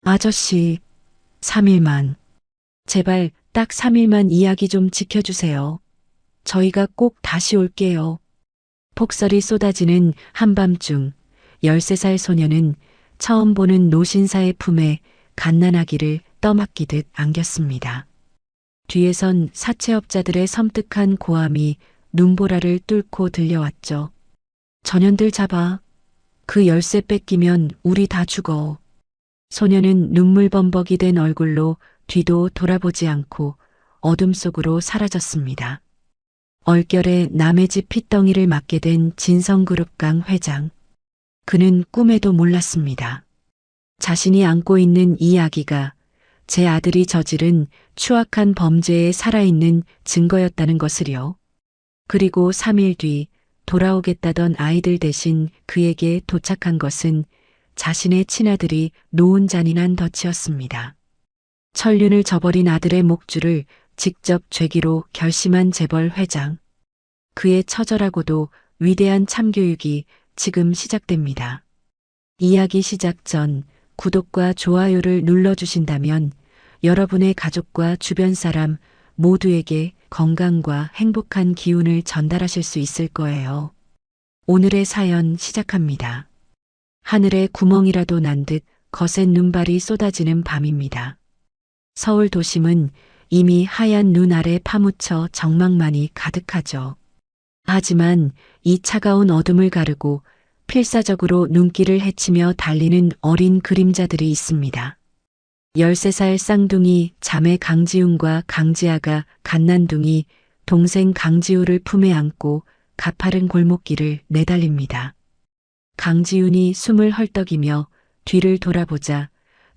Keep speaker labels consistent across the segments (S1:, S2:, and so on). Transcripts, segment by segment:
S1: 아저씨, 3일만. 제발 딱 3일만 이야기 좀 지켜주세요. 저희가 꼭 다시 올게요. 폭설이 쏟아지는 한밤중 13살 소녀는 처음 보는 노신사의 품에 갓난아기를 떠맡기듯 안겼습니다. 뒤에선 사채업자들의 섬뜩한 고함이 눈보라를 뚫고 들려왔죠. 전현들 잡아. 그 열쇠 뺏기면 우리 다 죽어. 소녀는 눈물범벅이 된 얼굴로 뒤도 돌아보지 않고 어둠 속으로 사라졌습니다. 얼결에 남의 집 핏덩이를 맡게 된 진성그룹 강 회장. 그는 꿈에도 몰랐습니다. 자신이 안고 있는 이 아기가 제 아들이 저지른 추악한 범죄에 살아있는 증거였다는 것을요. 그리고 3일 뒤 돌아오겠다던 아이들 대신 그에게 도착한 것은 자신의 친아들이 놓은 잔인한 덫이었습니다. 천륜을 저버린 아들의 목줄을 직접 죄기로 결심한 재벌 회장. 그의 처절하고도 위대한 참교육이 지금 시작됩니다. 이야기 시작 전 구독과 좋아요를 눌러주신다면 여러분의 가족과 주변 사람 모두에게 건강과 행복한 기운을 전달하실 수 있을 거예요. 오늘의 사연 시작합니다. 하늘에 구멍이라도 난 듯 거센 눈발이 쏟아지는 밤입니다. 서울 도심은 이미 하얀 눈 아래 파묻혀 적막만이 가득하죠. 하지만 이 차가운 어둠을 가르고 필사적으로 눈길을 헤치며 달리는 어린 그림자들이 있습니다. 13살 쌍둥이 자매 강지훈과 강지아가 갓난둥이 동생 강지우를 품에 안고 가파른 골목길을 내달립니다. 강지훈이 숨을 헐떡이며 뒤를 돌아보자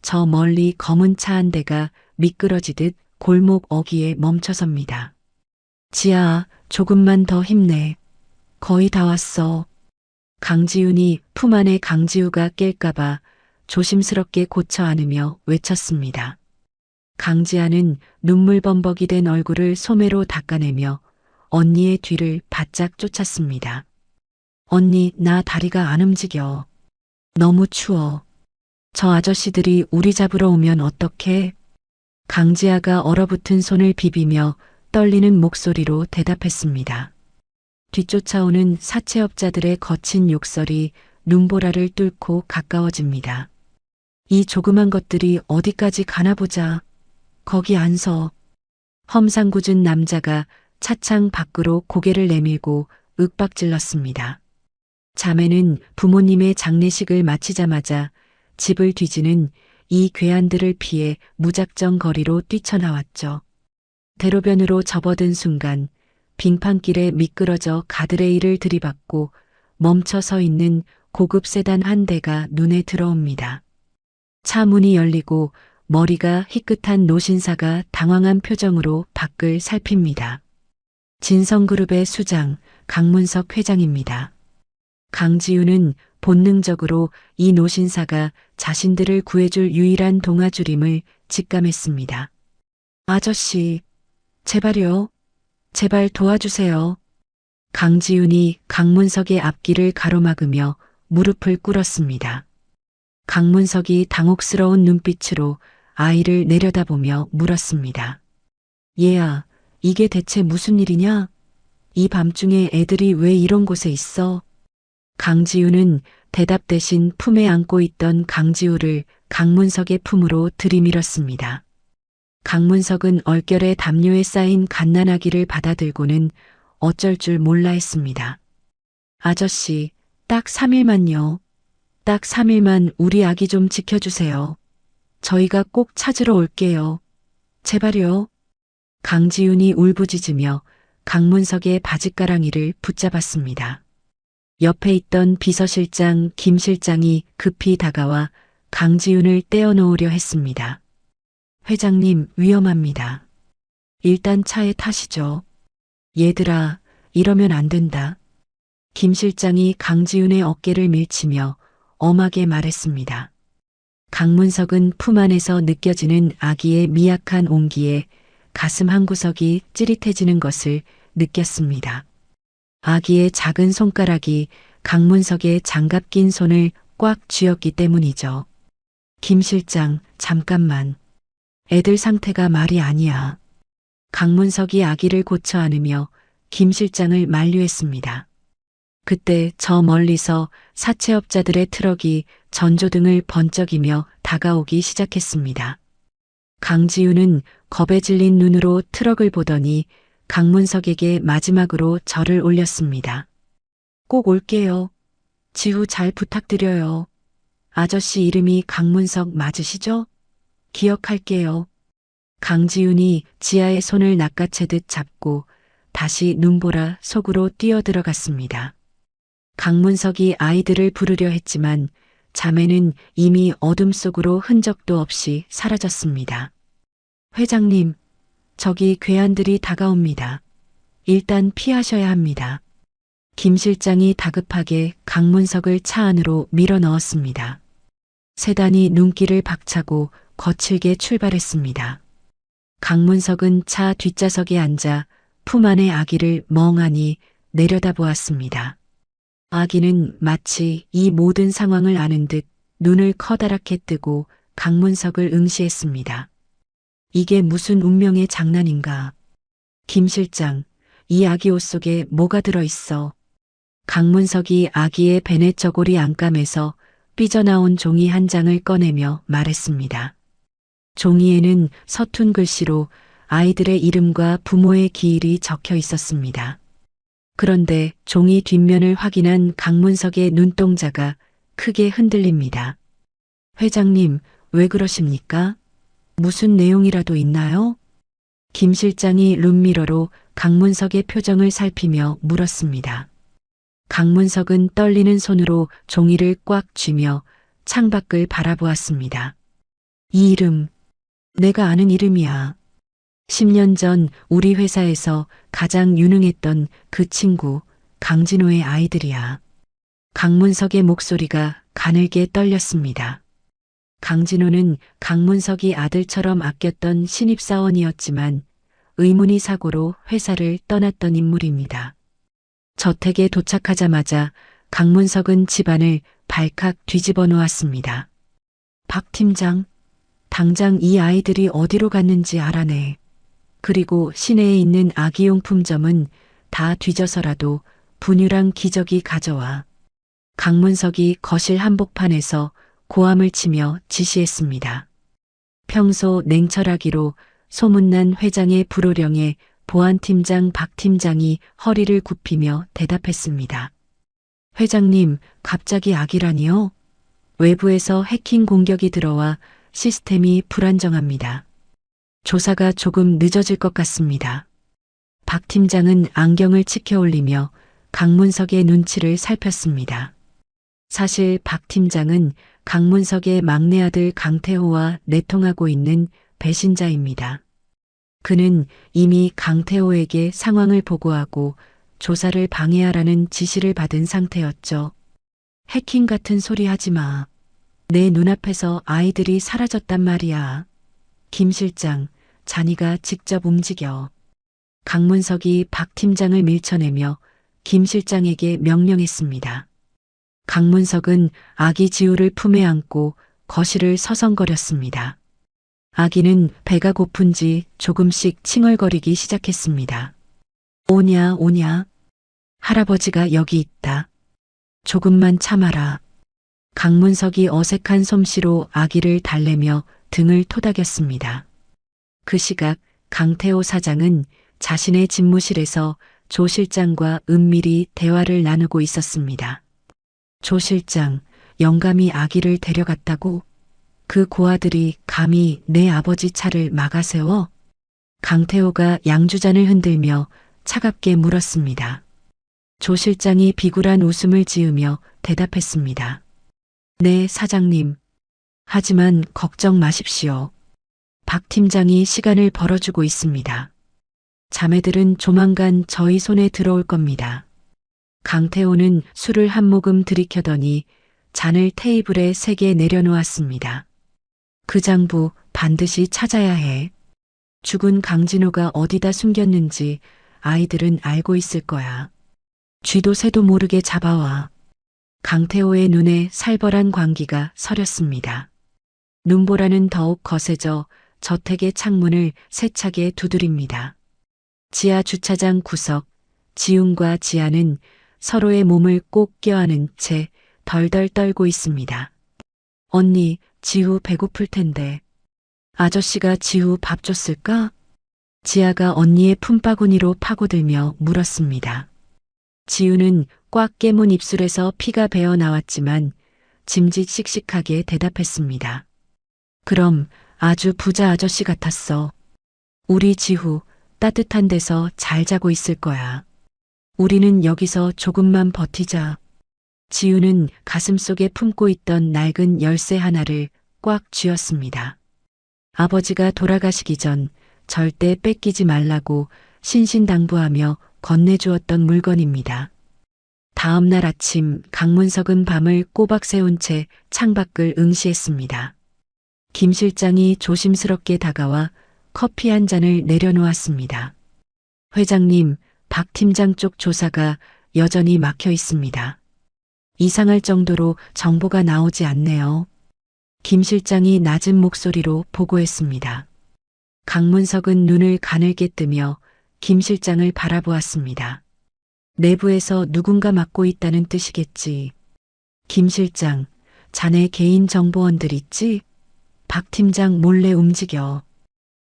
S1: 저 멀리 검은 차 한 대가 미끄러지듯 골목 어귀에 멈춰섭니다. 지아, 조금만 더 힘내. 거의 다 왔어. 강지훈이 품 안에 강지우가 깰까봐 조심스럽게 고쳐 안으며 외쳤습니다. 강지아는 눈물범벅이 된 얼굴을 소매로 닦아내며 언니의 뒤를 바짝 쫓았습니다. 언니, 나 다리가 안 움직여. 너무 추워. 저 아저씨들이 우리 잡으러 오면 어떡해? 강지아가 얼어붙은 손을 비비며 떨리는 목소리로 대답했습니다. 뒤쫓아오는 사채업자들의 거친 욕설이 눈보라를 뚫고 가까워집니다. 이 조그만 것들이 어디까지 가나 보자. 거기 안 서. 험상궂은 남자가 차창 밖으로 고개를 내밀고 윽박질렀습니다. 자매는 부모님의 장례식을 마치자마자 집을 뒤지는 이 괴한들을 피해 무작정 거리로 뛰쳐나왔죠. 대로변으로 접어든 순간 빙판길에 미끄러져 가드레일을 들이받고 멈춰 서 있는 고급 세단 한 대가 눈에 들어옵니다. 차 문이 열리고 머리가 희끗한 노신사가 당황한 표정으로 밖을 살핍니다. 진성그룹의 수장 강문석 회장입니다. 강지우는 본능적으로 이 노신사가 자신들을 구해줄 유일한 동아줄임을 직감했습니다. 아저씨, 제발요. 제발 도와주세요. 강지훈이 강문석의 앞길을 가로막으며 무릎을 꿇었습니다. 강문석이 당혹스러운 눈빛으로 아이를 내려다보며 물었습니다. 얘야, 이게 대체 무슨 일이냐? 이 밤중에 애들이 왜 이런 곳에 있어? 강지우는 대답 대신 품에 안고 있던 강지우를 강문석의 품으로 들이밀었습니다. 강문석은 얼결에 담요에 쌓인 갓난아기를 받아들고는 어쩔 줄 몰라 했습니다. 아저씨, 딱 3일만요. 딱 3일만 우리 아기 좀 지켜주세요. 저희가 꼭 찾으러 올게요. 제발요. 강지훈이 울부짖으며 강문석의 바짓가랑이를 붙잡았습니다. 옆에 있던 비서실장 김 실장이 급히 다가와 강지훈을 떼어놓으려 했습니다. 회장님, 위험합니다. 일단 차에 타시죠. 얘들아, 이러면 안 된다. 김 실장이 강지훈의 어깨를 밀치며 엄하게 말했습니다. 강문석은 품 안에서 느껴지는 아기의 미약한 온기에 가슴 한구석이 찌릿해지는 것을 느꼈습니다. 아기의 작은 손가락이 강문석의 장갑 낀 손을 꽉 쥐었기 때문이죠. 김 실장, 잠깐만. 애들 상태가 말이 아니야. 강문석이 아기를 고쳐 안으며 김 실장을 만류했습니다. 그때 저 멀리서 사채업자들의 트럭이 전조등을 번쩍이며 다가오기 시작했습니다. 강지우는 겁에 질린 눈으로 트럭을 보더니 강문석에게 마지막으로 절을 올렸습니다. 꼭 올게요. 지우 잘 부탁드려요. 아저씨 이름이 강문석 맞으시죠? 기억할게요. 강지훈이 지아의 손을 낚아채듯 잡고 다시 눈보라 속으로 뛰어들어갔습니다. 강문석이 아이들을 부르려 했지만 자매는 이미 어둠 속으로 흔적도 없이 사라졌습니다. 회장님, 저기 괴한들이 다가옵니다. 일단 피하셔야 합니다. 김 실장이 다급하게 강문석을 차 안으로 밀어 넣었습니다. 세단이 눈길을 박차고 거칠게 출발했습니다. 강문석은 차 뒷좌석에 앉아 품 안의 아기를 멍하니 내려다보았습니다. 아기는 마치 이 모든 상황을 아는 듯 눈을 커다랗게 뜨고 강문석을 응시했습니다. 이게 무슨 운명의 장난인가? 김 실장, 이 아기 옷 속에 뭐가 들어있어? 강문석이 아기의 베네 저고리 안감에서 삐져나온 종이 한 장을 꺼내며 말했습니다. 종이에는 서툰 글씨로 아이들의 이름과 부모의 기일이 적혀 있었습니다. 그런데 종이 뒷면을 확인한 강문석의 눈동자가 크게 흔들립니다. 회장님, 왜 그러십니까? 무슨 내용이라도 있나요? 김 실장이 룸미러로 강문석의 표정을 살피며 물었습니다. 강문석은 떨리는 손으로 종이를 꽉 쥐며 창밖을 바라보았습니다. 이 이름, 내가 아는 이름이야. 10년 전 우리 회사에서 가장 유능했던 그 친구 강진호의 아이들이야. 강문석의 목소리가 가늘게 떨렸습니다. 강진호는 강문석이 아들처럼 아꼈던 신입사원이었지만 의문의 사고로 회사를 떠났던 인물입니다. 저택에 도착하자마자 강문석은 집안을 발칵 뒤집어 놓았습니다. 박 팀장, 당장 이 아이들이 어디로 갔는지 알아내. 그리고 시내에 있는 아기용품점은 다 뒤져서라도 분유랑 기저귀 가져와. 강문석이 거실 한복판에서 고함을 치며 지시했습니다. 평소 냉철하기로 소문난 회장의 불호령에 보안팀장 박 팀장이 허리를 굽히며 대답했습니다. 회장님, 갑자기 아기라니요? 외부에서 해킹 공격이 들어와 시스템이 불안정합니다. 조사가 조금 늦어질 것 같습니다. 박 팀장은 안경을 치켜 올리며 강문석의 눈치를 살폈습니다. 사실 박 팀장은 강문석의 막내 아들 강태호와 내통하고 있는 배신자입니다. 그는 이미 강태호에게 상황을 보고하고 조사를 방해하라는 지시를 받은 상태였죠. 해킹 같은 소리 하지 마. 내 눈앞에서 아이들이 사라졌단 말이야. 김 실장, 자니가 직접 움직여. 강문석이 박 팀장을 밀쳐내며 김 실장에게 명령했습니다. 강문석은 아기 지우를 품에 안고 거실을 서성거렸습니다. 아기는 배가 고픈지 조금씩 칭얼거리기 시작했습니다. 오냐, 오냐. 할아버지가 여기 있다. 조금만 참아라. 강문석이 어색한 솜씨로 아기를 달래며 등을 토닥였습니다. 그 시각 강태호 사장은 자신의 집무실에서 조 실장과 은밀히 대화를 나누고 있었습니다. 조 실장, 영감이 아기를 데려갔다고? 그 고아들이 감히 내 아버지 차를 막아세워? 강태호가 양주잔을 흔들며 차갑게 물었습니다. 조 실장이 비굴한 웃음을 지으며 대답했습니다. 네, 사장님. 하지만 걱정 마십시오. 박 팀장이 시간을 벌어주고 있습니다. 자매들은 조만간 저희 손에 들어올 겁니다. 강태호는 술을 한 모금 들이켜더니 잔을 테이블에 3개 내려놓았습니다. 그 장부 반드시 찾아야 해. 죽은 강진호가 어디다 숨겼는지 아이들은 알고 있을 거야. 쥐도 새도 모르게 잡아와. 강태호의 눈에 살벌한 광기가 서렸습니다. 눈보라는 더욱 거세져 저택의 창문을 세차게 두드립니다. 지하 주차장 구석, 지훈과 지아는 서로의 몸을 꼭 껴안은 채 덜덜 떨고 있습니다. 언니, 지우 배고플 텐데. 아저씨가 지우 밥 줬을까? 지아가 언니의 품바구니로 파고들며 물었습니다. 지우는 꽉 깨문 입술에서 피가 배어 나왔지만 짐짓 씩씩하게 대답했습니다. 그럼 아주 부자 아저씨 같았어. 우리 지후 따뜻한 데서 잘 자고 있을 거야. 우리는 여기서 조금만 버티자. 지우는 가슴속에 품고 있던 낡은 열쇠 하나를 꽉 쥐었습니다. 아버지가 돌아가시기 전 절대 뺏기지 말라고 신신당부하며 건네주었던 물건입니다. 다음 날 아침 강문석은 밤을 꼬박 새운 채 창밖을 응시했습니다. 김 실장이 조심스럽게 다가와 커피 한 잔을 내려놓았습니다. 회장님, 박 팀장 쪽 조사가 여전히 막혀 있습니다. 이상할 정도로 정보가 나오지 않네요. 김 실장이 낮은 목소리로 보고했습니다. 강문석은 눈을 가늘게 뜨며 김 실장을 바라보았습니다. 내부에서 누군가 맡고 있다는 뜻이겠지. 김 실장, 자네 개인 정보원들 있지? 박 팀장 몰래 움직여.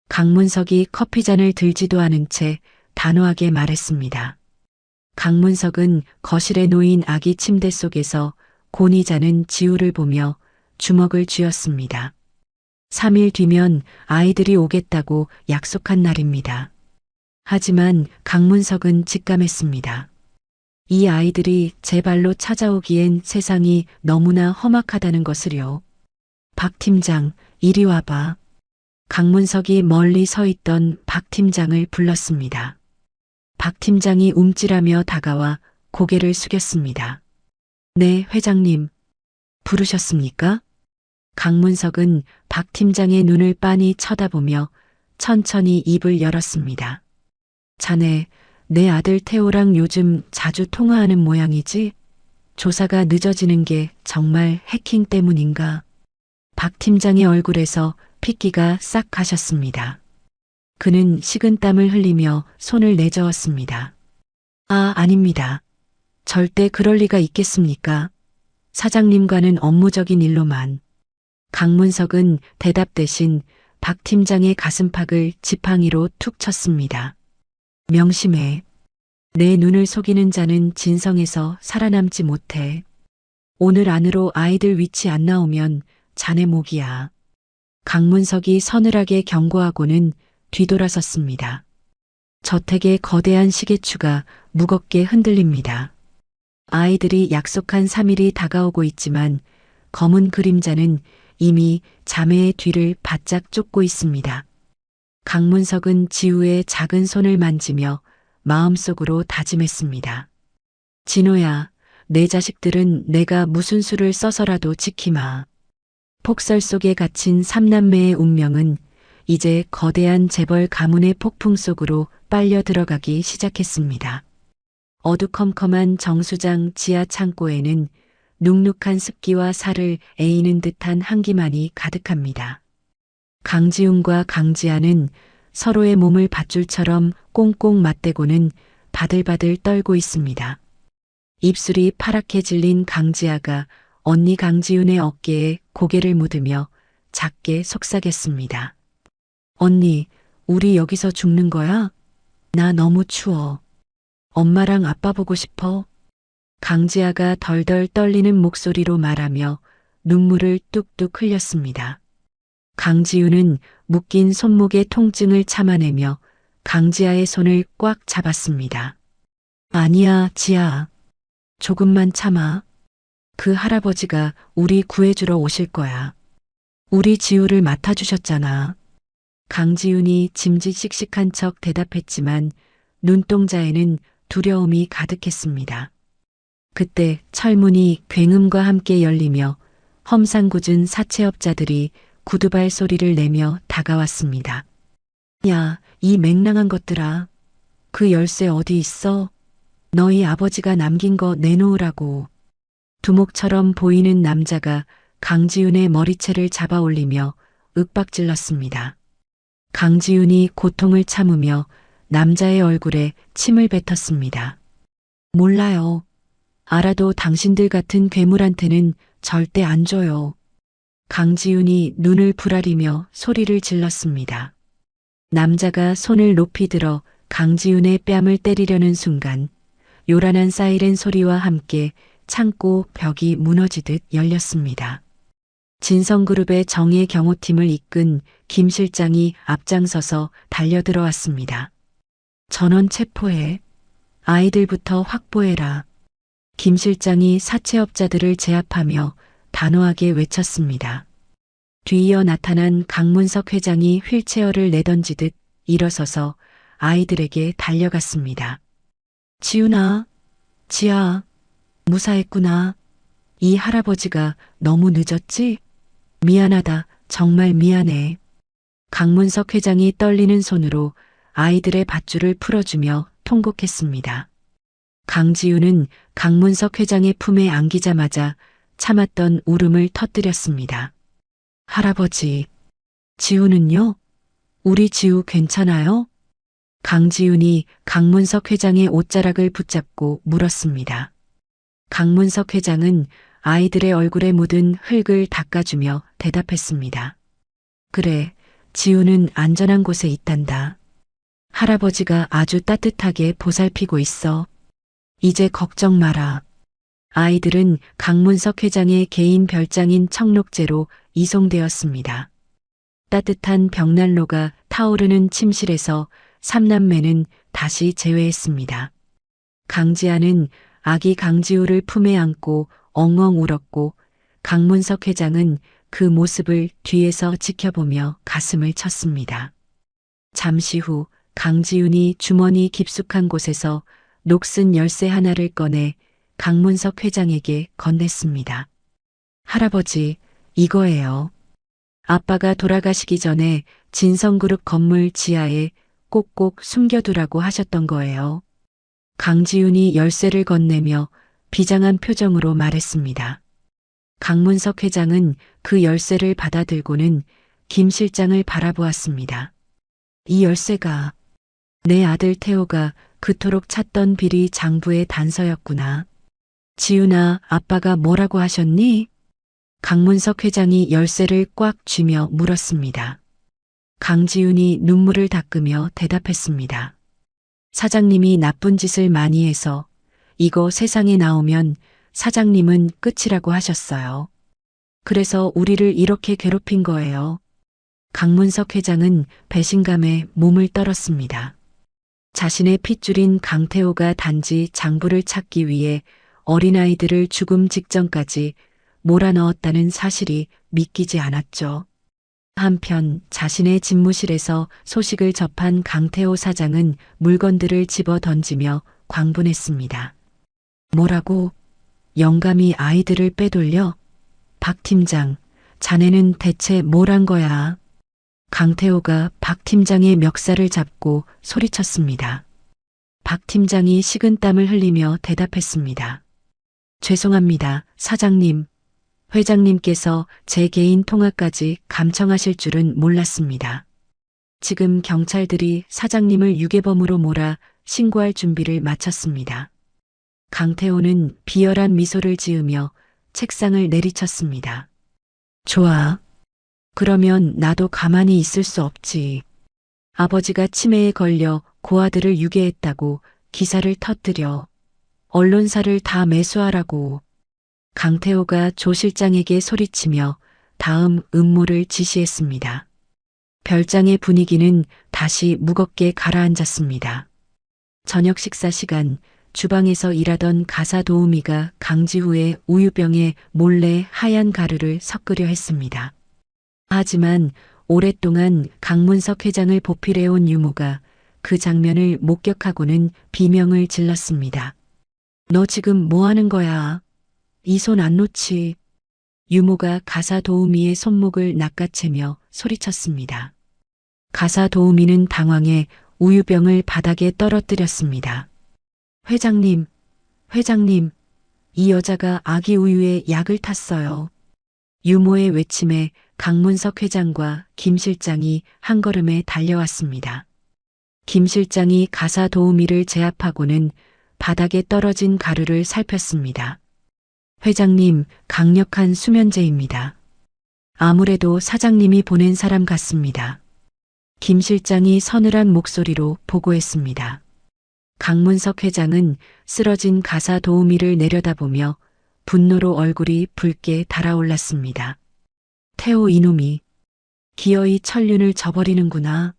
S1: 강문석이 커피잔을 들지도 않은 채 단호하게 말했습니다. 강문석은 거실에 놓인 아기 침대 속에서 곤히 자는 지우를 보며 주먹을 쥐었습니다. 3일 뒤면 아이들이 오겠다고 약속한 날입니다. 하지만 강문석은 직감했습니다. 이 아이들이 제 발로 찾아오기엔 세상이 너무나 험악하다는 것을요. 박 팀장, 이리 와봐. 강문석이 멀리 서 있던 박 팀장을 불렀습니다. 박 팀장이 움찔하며 다가와 고개를 숙였습니다. 네, 회장님. 부르셨습니까? 강문석은 박 팀장의 눈을 빤히 쳐다보며 천천히 입을 열었습니다. 자네, 내 아들 태호랑 요즘 자주 통화하는 모양이지? 조사가 늦어지는 게 정말 해킹 때문인가? 박 팀장의 얼굴에서 핏기가 싹 가셨습니다. 그는 식은땀을 흘리며 손을 내저었습니다. 아, 아닙니다. 절대 그럴 리가 있겠습니까? 사장님과는 업무적인 일로만. 강문석은 대답 대신 박 팀장의 가슴팍을 지팡이로 툭 쳤습니다. 명심해. 내 눈을 속이는 자는 진성에서 살아남지 못해. 오늘 안으로 아이들 위치 안 나오면 자네 목이야. 강문석이 서늘하게 경고하고는 뒤돌아섰습니다. 저택의 거대한 시계추가 무겁게 흔들립니다. 아이들이 약속한 3일이 다가오고 있지만 검은 그림자는 이미 자매의 뒤를 바짝 쫓고 있습니다. 강문석은 지우의 작은 손을 만지며 마음속으로 다짐했습니다. 진호야, 내 자식들은 내가 무슨 수를 써서라도 지키마. 폭설 속에 갇힌 삼남매의 운명은 이제 거대한 재벌 가문의 폭풍 속으로 빨려 들어가기 시작했습니다. 어두컴컴한 정수장 지하 창고에는 눅눅한 습기와 살을 에이는 듯한 한기만이 가득합니다. 강지훈과 강지아는 서로의 몸을 밧줄처럼 꽁꽁 맞대고는 바들바들 떨고 있습니다. 입술이 파랗게 질린 강지아가 언니 강지훈의 어깨에 고개를 묻으며 작게 속삭였습니다. 언니, 우리 여기서 죽는 거야? 나 너무 추워. 엄마랑 아빠 보고 싶어. 강지아가 덜덜 떨리는 목소리로 말하며 눈물을 뚝뚝 흘렸습니다. 강지우는 묶인 손목의 통증을 참아내며 강지아의 손을 꽉 잡았습니다. 아니야, 지아. 조금만 참아. 그 할아버지가 우리 구해주러 오실 거야. 우리 지우를 맡아주셨잖아. 강지훈이 짐짓 씩씩한 척 대답했지만 눈동자에는 두려움이 가득했습니다. 그때 철문이 굉음과 함께 열리며 험상궂은 사채업자들이 구두발 소리를 내며 다가왔습니다. 야, 이 맹랑한 것들아. 그 열쇠 어디 있어? 너희 아버지가 남긴 거 내놓으라고. 두목처럼 보이는 남자가 강지윤의 머리채를 잡아 올리며 윽박질렀습니다. 강지윤이 고통을 참으며 남자의 얼굴에 침을 뱉었습니다. 몰라요. 알아도 당신들 같은 괴물한테는 절대 안 줘요. 강지윤이 눈을 부라리며 소리를 질렀습니다. 남자가 손을 높이 들어 강지윤의 뺨을 때리려는 순간 요란한 사이렌 소리와 함께 창고 벽이 무너지듯 열렸습니다. 진성그룹의 정예 경호팀을 이끈 김 실장이 앞장서서 달려들어왔습니다. 전원 체포해. 아이들부터 확보해라. 김 실장이 사채업자들을 제압하며 단호하게 외쳤습니다. 뒤이어 나타난 강문석 회장이 휠체어를 내던지듯 일어서서 아이들에게 달려갔습니다. 지훈아, 지아, 무사했구나. 이 할아버지가 너무 늦었지? 미안하다, 정말 미안해. 강문석 회장이 떨리는 손으로 아이들의 밧줄을 풀어주며 통곡했습니다. 강지윤은 강문석 회장의 품에 안기자마자 참았던 울음을 터뜨렸습니다. 할아버지, 지우는요? 우리 지우 괜찮아요? 강지윤이 강문석 회장의 옷자락을 붙잡고 물었습니다. 강문석 회장은 아이들의 얼굴에 묻은 흙을 닦아주며 대답했습니다. 그래, 지우는 안전한 곳에 있단다. 할아버지가 아주 따뜻하게 보살피고 있어. 이제 걱정 마라. 아이들은 강문석 회장의 개인 별장인 청록제로 이송되었습니다. 따뜻한 벽난로가 타오르는 침실에서 삼남매는 다시 재회했습니다. 강지아는 아기 강지우를 품에 안고 엉엉 울었고 강문석 회장은 그 모습을 뒤에서 지켜보며 가슴을 쳤습니다. 잠시 후 강지윤이 주머니 깊숙한 곳에서 녹슨 열쇠 하나를 꺼내 강문석 회장에게 건넸습니다. 할아버지, 이거예요. 아빠가 돌아가시기 전에 진성그룹 건물 지하에 꼭꼭 숨겨두라고 하셨던 거예요. 강지윤이 열쇠를 건네며 비장한 표정으로 말했습니다. 강문석 회장은 그 열쇠를 받아들고는 김 실장을 바라보았습니다. 이 열쇠가 내 아들 태호가 그토록 찾던 비리 장부의 단서였구나. 지윤아, 아빠가 뭐라고 하셨니? 강문석 회장이 열쇠를 꽉 쥐며 물었습니다. 강지윤이 눈물을 닦으며 대답했습니다. 사장님이 나쁜 짓을 많이 해서 이거 세상에 나오면 사장님은 끝이라고 하셨어요. 그래서 우리를 이렇게 괴롭힌 거예요. 강문석 회장은 배신감에 몸을 떨었습니다. 자신의 핏줄인 강태호가 단지 장부를 찾기 위해 어린아이들을 죽음 직전까지 몰아넣었다는 사실이 믿기지 않았죠. 한편 자신의 집무실에서 소식을 접한 강태호 사장은 물건들을 집어 던지며 광분했습니다. 뭐라고? 영감이 아이들을 빼돌려? 박 팀장, 자네는 대체 뭘 한 거야? 강태호가 박 팀장의 멱살을 잡고 소리쳤습니다. 박 팀장이 식은땀을 흘리며 대답했습니다. 죄송합니다, 사장님. 회장님께서 제 개인 통화까지 감청하실 줄은 몰랐습니다. 지금 경찰들이 사장님을 유괴범으로 몰아 신고할 준비를 마쳤습니다. 강태호는 비열한 미소를 지으며 책상을 내리쳤습니다. 좋아. 그러면 나도 가만히 있을 수 없지. 아버지가 치매에 걸려 고아들을 유괴했다고 기사를 터뜨려 언론사를 다 매수하라고. 강태호가 조 실장에게 소리치며 다음 음모를 지시했습니다. 별장의 분위기는 다시 무겁게 가라앉았습니다. 저녁 식사 시간, 주방에서 일하던 가사 도우미가 강지후의 우유병에 몰래 하얀 가루를 섞으려 했습니다. 하지만 오랫동안 강문석 회장을 보필해온 유모가 그 장면을 목격하고는 비명을 질렀습니다. 너 지금 뭐 하는 거야? 이 손 안 놓지. 유모가 가사 도우미의 손목을 낚아채며 소리쳤습니다. 가사 도우미는 당황해 우유병을 바닥에 떨어뜨렸습니다. 회장님, 회장님, 이 여자가 아기 우유에 약을 탔어요. 유모의 외침에 강문석 회장과 김 실장이 한 걸음에 달려왔습니다. 김 실장이 가사 도우미를 제압하고는 바닥에 떨어진 가루를 살폈습니다. 회장님, 강력한 수면제입니다. 아무래도 사장님이 보낸 사람 같습니다. 김 실장이 서늘한 목소리로 보고했습니다. 강문석 회장은 쓰러진 가사 도우미를 내려다보며 분노로 얼굴이 붉게 달아올랐습니다. 태호 이놈이 기어이 천륜을 저버리는구나.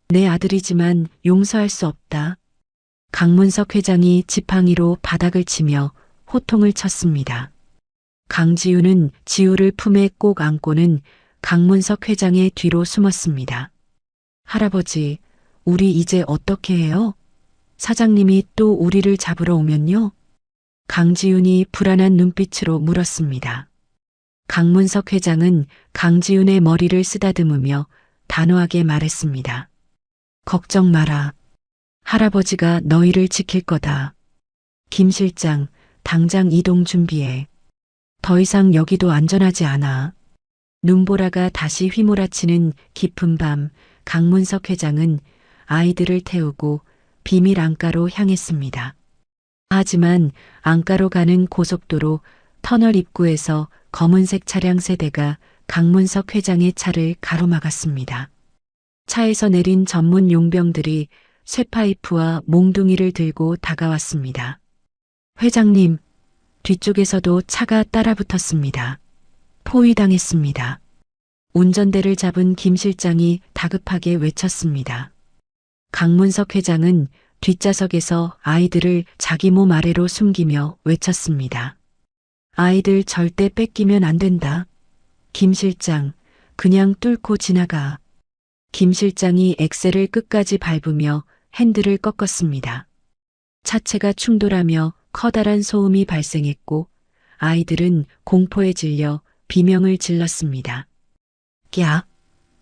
S1: 내 아들이지만 용서할 수 없다. 강문석 회장이 지팡이로 바닥을 치며 호통을 쳤습니다. 강지우는 지우를 품에 꼭 안고는 강문석 회장의 뒤로 숨었습니다. 할아버지, 우리 이제 어떻게 해요? 사장님이 또 우리를 잡으러 오면요? 강지훈이 불안한 눈빛으로 물었습니다. 강문석 회장은 강지훈의 머리를 쓰다듬으며 단호하게 말했습니다. 걱정 마라. 할아버지가 너희를 지킬 거다. 김 실장, 당장 이동 준비해. 더 이상 여기도 안전하지 않아. 눈보라가 다시 휘몰아치는 깊은 밤, 강문석 회장은 아이들을 태우고 비밀 안가로 향했습니다. 하지만 안가로 가는 고속도로 터널 입구에서 검은색 차량 세대가 강문석 회장의 차를 가로막았습니다. 차에서 내린 전문 용병들이 쇠파이프와 몽둥이를 들고 다가왔습니다. 회장님, 뒤쪽에서도 차가 따라붙었습니다. 포위당했습니다. 운전대를 잡은 김 실장이 다급하게 외쳤습니다. 강문석 회장은 뒷좌석에서 아이들을 자기 몸 아래로 숨기며 외쳤습니다. 아이들 절대 뺏기면 안 된다. 김 실장, 그냥 뚫고 지나가. 김 실장이 엑셀을 끝까지 밟으며 핸들을 꺾었습니다. 차체가 충돌하며 커다란 소음이 발생했고 아이들은 공포에 질려 비명을 질렀습니다. 야,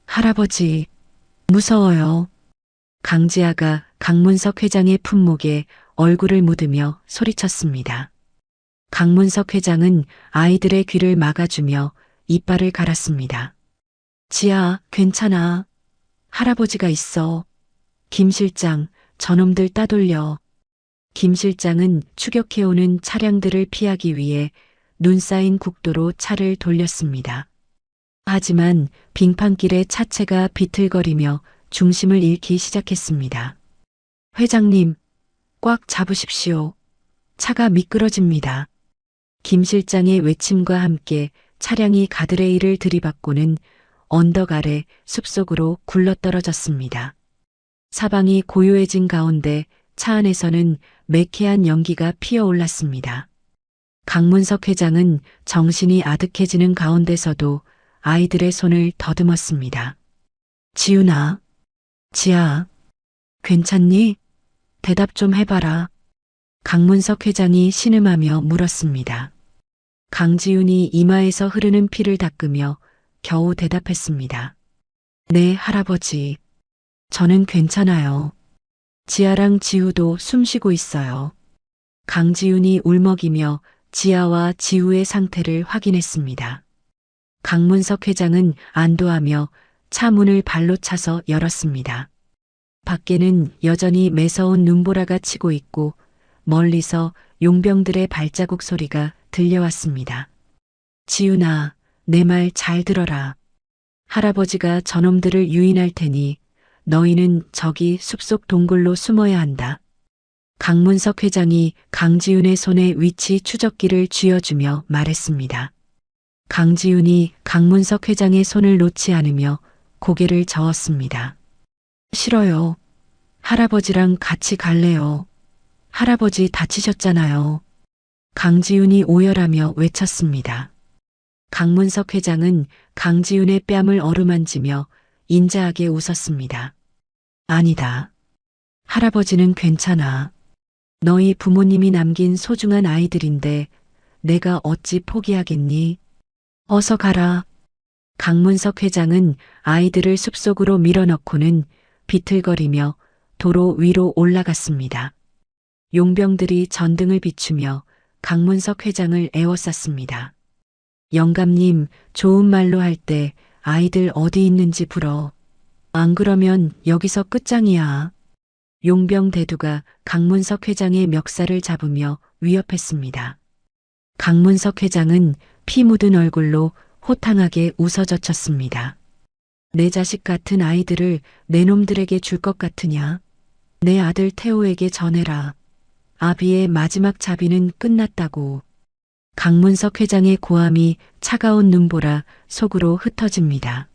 S1: 할아버지, 무서워요. 강지아가 강문석 회장의 품목에 얼굴을 묻으며 소리쳤습니다. 강문석 회장은 아이들의 귀를 막아주며 이빨을 갈았습니다. 지아, 괜찮아. 할아버지가 있어. 김 실장, 저놈들 따돌려. 김 실장은 추격해오는 차량들을 피하기 위해 눈 쌓인 국도로 차를 돌렸습니다. 하지만 빙판길의 차체가 비틀거리며 중심을 잃기 시작했습니다. 회장님, 꽉 잡으십시오. 차가 미끄러집니다. 김 실장의 외침과 함께 차량이 가드레일을 들이받고는 언덕 아래 숲속으로 굴러떨어졌습니다. 사방이 고요해진 가운데 차 안에서는 매캐한 연기가 피어올랐습니다. 강문석 회장은 정신이 아득해지는 가운데서도 아이들의 손을 더듬었습니다. 지훈아, 지아, 괜찮니? 대답 좀 해봐라. 강문석 회장이 신음하며 물었습니다. 강지훈이 이마에서 흐르는 피를 닦으며 겨우 대답했습니다. 네, 할아버지. 저는 괜찮아요. 지아랑 지우도 숨쉬고 있어요. 강지훈이 울먹이며 지아와 지우의 상태를 확인했습니다. 강문석 회장은 안도하며 차 문을 발로 차서 열었습니다. 밖에는 여전히 매서운 눈보라가 치고 있고 멀리서 용병들의 발자국 소리가 들려왔습니다. 지훈아, 내 말 잘 들어라. 할아버지가 저놈들을 유인할 테니 너희는 저기 숲속 동굴로 숨어야 한다. 강문석 회장이 강지훈의 손에 위치 추적기를 쥐어주며 말했습니다. 강지훈이 강문석 회장의 손을 놓지 않으며 고개를 저었습니다. 싫어요. 할아버지랑 같이 갈래요. 할아버지 다치셨잖아요. 강지훈이 오열하며 외쳤습니다. 강문석 회장은 강지훈의 뺨을 어루만지며 인자하게 웃었습니다. 아니다. 할아버지는 괜찮아. 너희 부모님이 남긴 소중한 아이들인데 내가 어찌 포기하겠니? 어서 가라. 강문석 회장은 아이들을 숲속으로 밀어넣고는 비틀거리며 도로 위로 올라갔습니다. 용병들이 전등을 비추며 강문석 회장을 에워쌌습니다. 영감님, 좋은 말로 할 때 아이들 어디 있는지 불어. 안 그러면 여기서 끝장이야. 용병 대두가 강문석 회장의 멱살을 잡으며 위협했습니다. 강문석 회장은 피 묻은 얼굴로 호탕하게 웃어젖혔습니다. 내 자식 같은 아이들을 내 놈들에게 줄 것 같으냐? 내 아들 태호에게 전해라. 아비의 마지막 자비는 끝났다고. 강문석 회장의 고함이 차가운 눈보라 속으로 흩어집니다.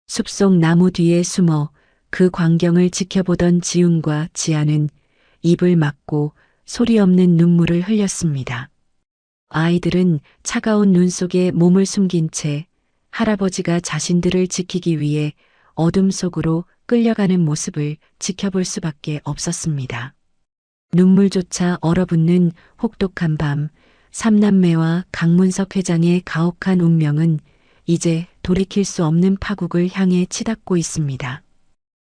S1: 숲속 나무 뒤에 숨어 그 광경을 지켜보던 지훈과 지아는 입을 막고 소리 없는 눈물을 흘렸습니다. 아이들은 차가운 눈 속에 몸을 숨긴 채 할아버지가 자신들을 지키기 위해 어둠 속으로 끌려가는 모습을 지켜볼 수밖에 없었습니다. 눈물조차 얼어붙는 혹독한 밤, 삼남매와 강문석 회장의 가혹한 운명은 이제 돌이킬 수 없는 파국을 향해 치닫고 있습니다.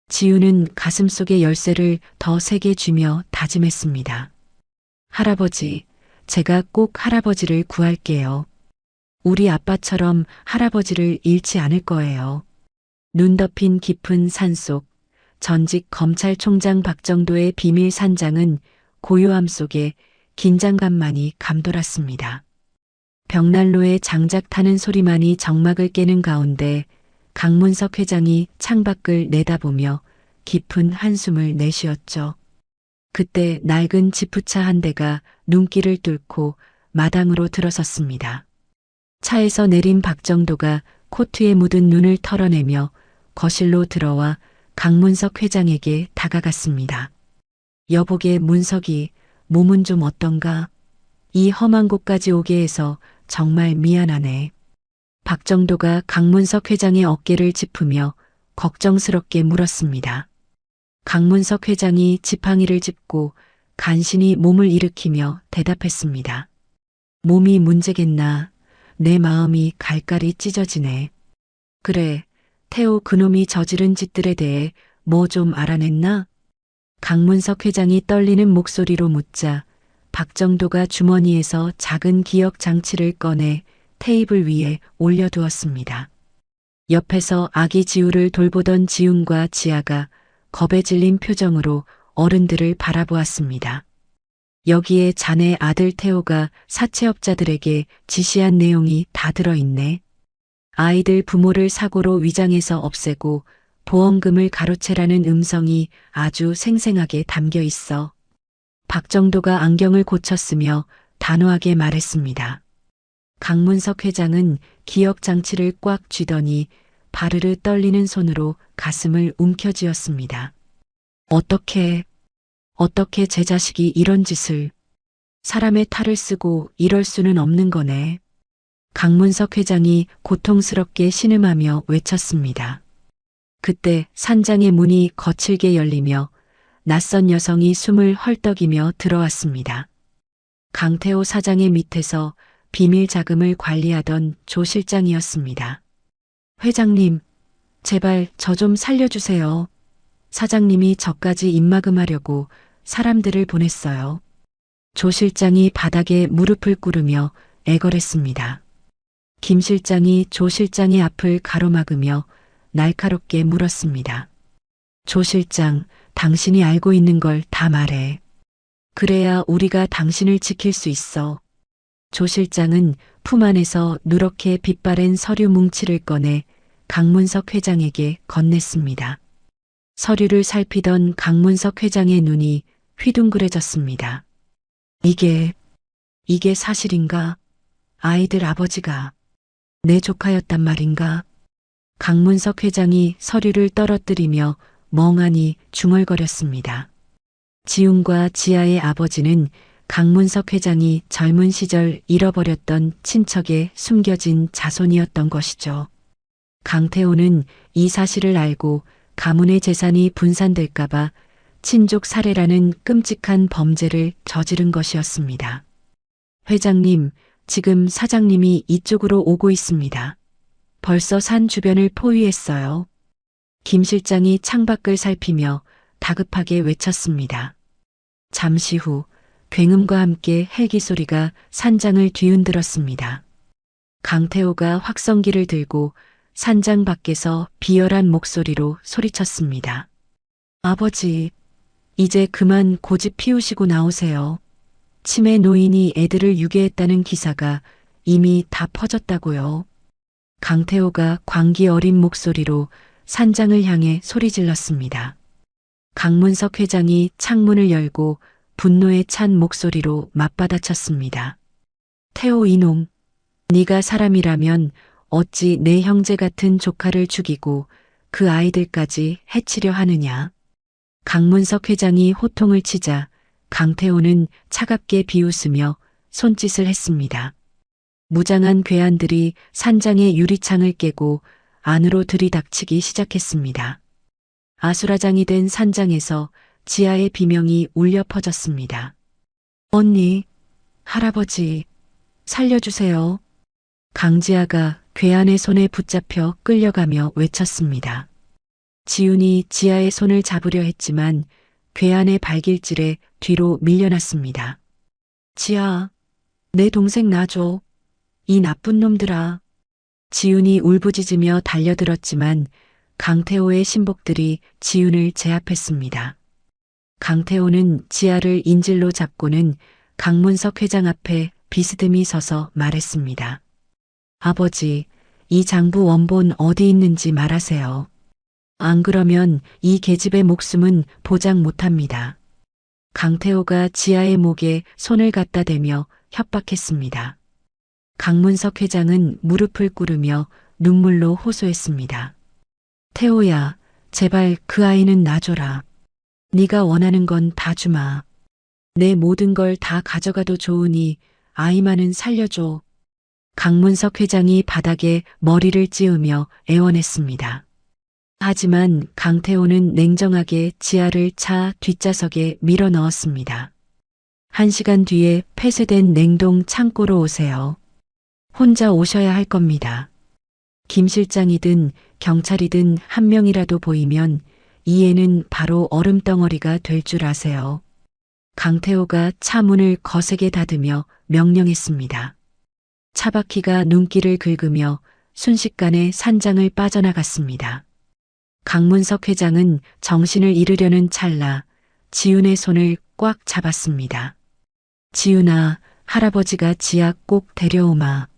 S1: 지우는 가슴속의 열쇠를 더 세게 쥐며 다짐했습니다. 할아버지, 제가 꼭 할아버지를 구할게요. 우리 아빠처럼 할아버지를 잃지 않을 거예요. 눈 덮인 깊은 산속, 전직 검찰총장 박정도의 비밀 산장은 고요함 속에 긴장감만이 감돌았습니다. 벽난로에 장작 타는 소리만이 정막을 깨는 가운데 강문석 회장이 창밖을 내다보며 깊은 한숨을 내쉬었죠. 그때 낡은 지프차 한 대가 눈길을 뚫고 마당으로 들어섰습니다. 차에서 내린 박정도가 코트에 묻은 눈을 털어내며 거실로 들어와 강문석 회장에게 다가갔습니다. 여보게 문석이, 몸은 좀 어떤가? 이 험한 곳까지 오게 해서 정말 미안하네. 박정도가 강문석 회장의 어깨를 짚으며 걱정스럽게 물었습니다. 강문석 회장이 지팡이를 짚고 간신히 몸을 일으키며 대답했습니다. 몸이 문제겠나? 내 마음이 갈갈이 찢어지네. 그래, 태호 그놈이 저지른 짓들에 대해 뭐 좀 알아냈나? 강문석 회장이 떨리는 목소리로 묻자 박정도가 주머니에서 작은 기억 장치를 꺼내 테이블 위에 올려두었습니다. 옆에서 아기 지우를 돌보던 지훈과 지아가 겁에 질린 표정으로 어른들을 바라보았습니다. 여기에 자네 아들 태호가 사채업자들에게 지시한 내용이 다 들어있네. 아이들 부모를 사고로 위장해서 없애고 보험금을 가로채라는 음성이 아주 생생하게 담겨 있어. 박정도가 안경을 고쳤으며 단호하게 말했습니다. 강문석 회장은 기억장치를 꽉 쥐더니 바르르 떨리는 손으로 가슴을 움켜쥐었습니다. 어떻게 제 자식이 이런 짓을, 사람의 탈을 쓰고 이럴 수는 없는 거네. 강문석 회장이 고통스럽게 신음하며 외쳤습니다. 그때 산장의 문이 거칠게 열리며 낯선 여성이 숨을 헐떡이며 들어왔습니다. 강태호 사장의 밑에서 비밀 자금을 관리하던 조 실장이었습니다. 회장님, 제발 저 좀 살려주세요. 사장님이 저까지 입막음하려고 사람들을 보냈어요. 조 실장이 바닥에 무릎을 꿇으며 애걸했습니다. 김 실장이 조 실장의 앞을 가로막으며 날카롭게 물었습니다. 조 실장, 당신이 알고 있는 걸 다 말해. 그래야 우리가 당신을 지킬 수 있어. 조 실장은 품 안에서 누렇게 빛바랜 서류 뭉치를 꺼내 강문석 회장에게 건넸습니다. 서류를 살피던 강문석 회장의 눈이 휘둥그레졌습니다. 이게 사실인가? 아이들 아버지가 내 조카였단 말인가? 강문석 회장이 서류를 떨어뜨리며 멍하니 중얼거렸습니다. 지훈과 지아의 아버지는 강문석 회장이 젊은 시절 잃어버렸던 친척의 숨겨진 자손이었던 것이죠. 강태호는 이 사실을 알고 가문의 재산이 분산될까봐 친족 살해라는 끔찍한 범죄를 저지른 것이었습니다. 회장님, 지금 사장님이 이쪽으로 오고 있습니다. 벌써 산 주변을 포위했어요. 김 실장이 창밖을 살피며 다급하게 외쳤습니다. 잠시 후 굉음과 함께 헬기 소리가 산장을 뒤흔들었습니다. 강태호가 확성기를 들고 산장 밖에서 비열한 목소리로 소리쳤습니다. 아버지, 이제 그만 고집 피우시고 나오세요. 치매 노인이 애들을 유괴했다는 기사가 이미 다 퍼졌다고요. 강태호가 광기 어린 목소리로 산장을 향해 소리질렀습니다. 강문석 회장이 창문을 열고 분노에 찬 목소리로 맞받아쳤습니다. 태호 이놈, 네가 사람이라면 어찌 내 형제 같은 조카를 죽이고 그 아이들까지 해치려 하느냐. 강문석 회장이 호통을 치자 강태호는 차갑게 비웃으며 손짓을 했습니다. 무장한 괴한들이 산장의 유리창을 깨고 안으로 들이닥치기 시작했습니다. 아수라장이 된 산장에서 지하의 비명이 울려 퍼졌습니다. 언니, 할아버지, 살려주세요. 강지아가 괴한의 손에 붙잡혀 끌려가며 외쳤습니다. 지훈이 지아의 손을 잡으려 했지만 괴한의 발길질에 뒤로 밀려났습니다. 지아, 내 동생 놔줘. 이 나쁜 놈들아. 지훈이 울부짖으며 달려들었지만 강태호의 신복들이 지훈을 제압했습니다. 강태호는 지아를 인질로 잡고는 강문석 회장 앞에 비스듬히 서서 말했습니다. 아버지, 이 장부 원본 어디 있는지 말하세요. 안 그러면 이 계집의 목숨은 보장 못합니다. 강태호가 지아의 목에 손을 갖다 대며 협박했습니다. 강문석 회장은 무릎을 꿇으며 눈물로 호소했습니다. 태호야, 제발 그 아이는 놔줘라. 네가 원하는 건 다 주마. 내 모든 걸 다 가져가도 좋으니 아이만은 살려줘. 강문석 회장이 바닥에 머리를 찌우며 애원했습니다. 하지만 강태호는 냉정하게 지아를 차 뒷좌석에 밀어 넣었습니다. 1시간 뒤에 폐쇄된 냉동 창고로 오세요. 혼자 오셔야 할 겁니다. 김 실장이든 경찰이든 한 명이라도 보이면 이 애는 바로 얼음덩어리가 될 줄 아세요. 강태호가 차 문을 거세게 닫으며 명령했습니다. 차바퀴가 눈길을 긁으며 순식간에 산장을 빠져나갔습니다. 강문석 회장은 정신을 잃으려는 찰나 지훈의 손을 꽉 잡았습니다. 지훈아, 할아버지가 지아 꼭 데려오마.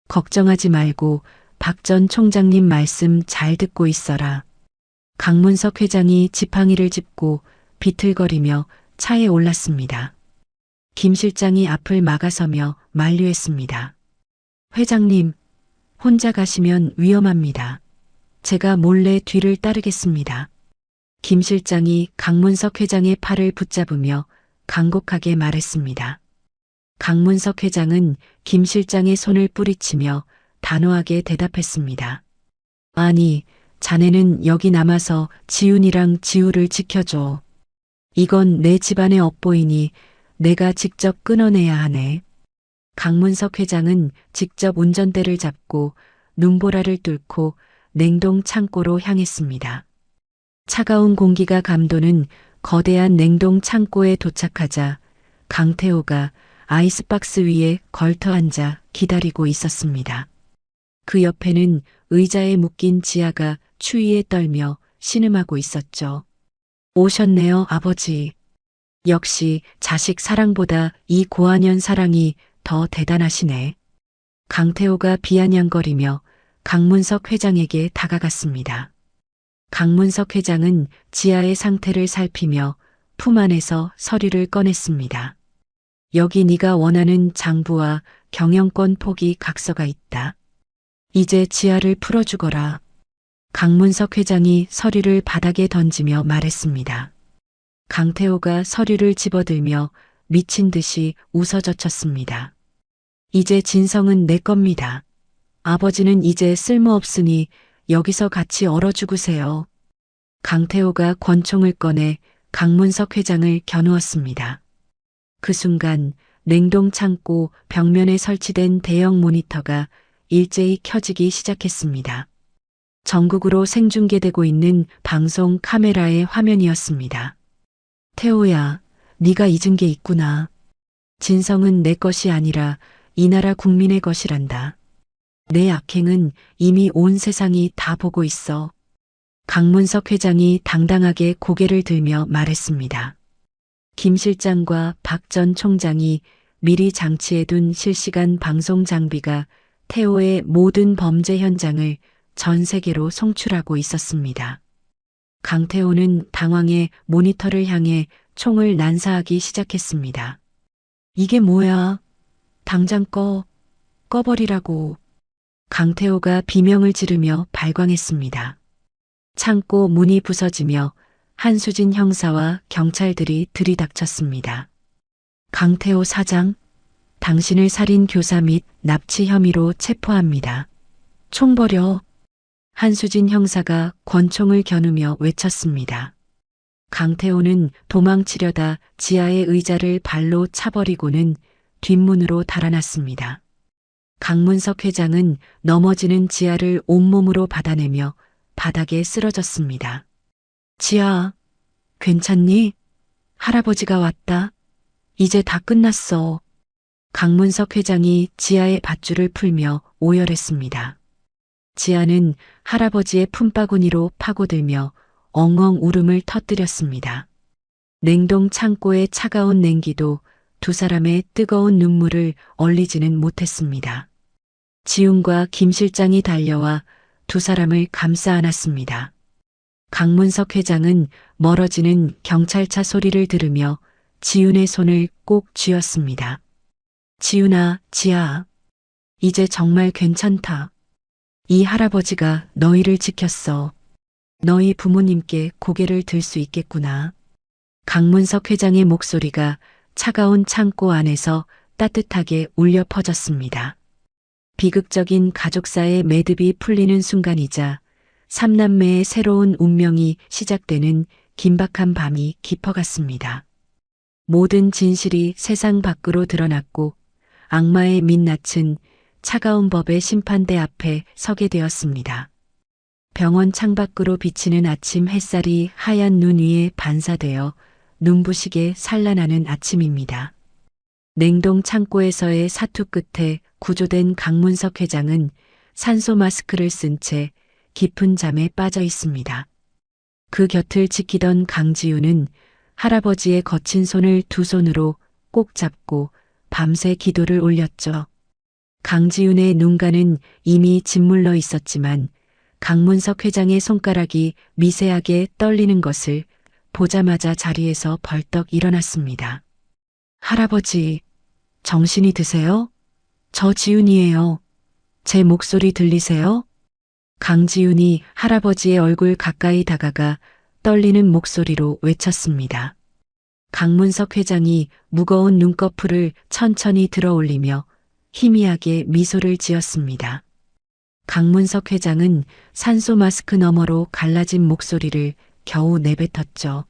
S1: 걱정하지 말고 박 전 총장님 말씀 잘 듣고 있어라. 강문석 회장이 지팡이를 짚고 비틀거리며 차에 올랐습니다. 김 실장이 앞을 막아서며 만류했습니다. 회장님, 혼자 가시면 위험합니다. 제가 몰래 뒤를 따르겠습니다. 김 실장이 강문석 회장의 팔을 붙잡으며 간곡하게 말했습니다. 강문석 회장은 김 실장의 손을 뿌리치며 단호하게 대답했습니다. 아니, 자네는 여기 남아서 지훈이랑 지우를 지켜줘. 이건 내 집안의 업보이니 내가 직접 끊어내야 하네. 강문석 회장은 직접 운전대를 잡고 눈보라를 뚫고 냉동 창고로 향했습니다. 차가운 공기가 감도는 거대한 냉동 창고에 도착하자 강태호가 아이스박스 위에 걸터 앉아 기다리고 있었습니다. 그 옆에는 의자에 묶인 지아가 추위에 떨며 신음하고 있었죠. 오셨네요, 아버지. 역시 자식 사랑보다 이 고한연 사랑이 더 대단하시네. 강태호가 비아냥거리며 강문석 회장에게 다가갔습니다. 강문석 회장은 지아의 상태를 살피며 품 안에서 서류를 꺼냈습니다. 여기 네가 원하는 장부와 경영권 포기 각서가 있다. 이제 지아를 풀어주거라. 강문석 회장이 서류를 바닥에 던지며 말했습니다. 강태호가 서류를 집어들며 미친 듯이 웃어젖혔습니다. 이제 진성은 내 겁니다. 아버지는 이제 쓸모없으니 여기서 같이 얼어 죽으세요. 강태호가 권총을 꺼내 강문석 회장을 겨누었습니다. 그 순간 냉동 창고 벽면에 설치된 대형 모니터가 일제히 켜지기 시작했습니다. 전국으로 생중계되고 있는 방송 카메라의 화면이었습니다. 태호야, 네가 잊은 게 있구나. 진성은 내 것이 아니라 이 나라 국민의 것이란다. 내 악행은 이미 온 세상이 다 보고 있어. 강문석 회장이 당당하게 고개를 들며 말했습니다. 김 실장과 박 전 총장이 미리 장치해둔 실시간 방송 장비가 태호의 모든 범죄 현장을 전 세계로 송출하고 있었습니다. 강태호는 당황해 모니터를 향해 총을 난사하기 시작했습니다. 이게 뭐야? 당장 꺼버리라고. 강태호가 비명을 지르며 발광했습니다. 창고 문이 부서지며 한수진 형사와 경찰들이 들이닥쳤습니다. 강태호 사장, 당신을 살인 교사 및 납치 혐의로 체포합니다. 총 버려. 한수진 형사가 권총을 겨누며 외쳤습니다. 강태호는 도망치려다 지하의 의자를 발로 차버리고는 뒷문으로 달아났습니다. 강문석 회장은 넘어지는 지하를 온몸으로 받아내며 바닥에 쓰러졌습니다. 지하, 괜찮니? 할아버지가 왔다. 이제 다 끝났어. 강문석 회장이 지하의 밧줄을 풀며 오열했습니다. 지하는 할아버지의 품바구니로 파고들며 엉엉 울음을 터뜨렸습니다. 냉동 창고의 차가운 냉기도 두 사람의 뜨거운 눈물을 얼리지는 못했습니다. 지훈과 김 실장이 달려와 두 사람을 감싸 안았습니다. 강문석 회장은 멀어지는 경찰차 소리를 들으며 지훈의 손을 꼭 쥐었습니다. 지훈아, 지아, 이제 정말 괜찮다. 이 할아버지가 너희를 지켰어. 너희 부모님께 고개를 들 수 있겠구나. 강문석 회장의 목소리가 차가운 창고 안에서 따뜻하게 울려 퍼졌습니다. 비극적인 가족사의 매듭이 풀리는 순간이자 삼남매의 새로운 운명이 시작되는 긴박한 밤이 깊어갔습니다. 모든 진실이 세상 밖으로 드러났고 악마의 민낯은 차가운 법의 심판대 앞에 서게 되었습니다. 병원 창밖으로 비치는 아침 햇살이 하얀 눈 위에 반사되어 눈부시게 산란하는 아침입니다. 냉동 창고에서의 사투 끝에 구조된 강문석 회장은 산소 마스크를 쓴 채 깊은 잠에 빠져 있습니다. 그 곁을 지키던 강지우는 할아버지의 거친 손을 두 손으로 꼭 잡고 밤새 기도를 올렸죠. 강지훈의 눈가는 이미 짓물러 있었지만 강문석 회장의 손가락이 미세하게 떨리는 것을 보자마자 자리에서 벌떡 일어났습니다. 할아버지, 정신이 드세요? 저 지훈이에요. 제 목소리 들리세요? 강지훈이 할아버지의 얼굴 가까이 다가가 떨리는 목소리로 외쳤습니다. 강문석 회장이 무거운 눈꺼풀을 천천히 들어 올리며 희미하게 미소를 지었습니다. 강문석 회장은 산소 마스크 너머로 갈라진 목소리를 겨우 내뱉었죠.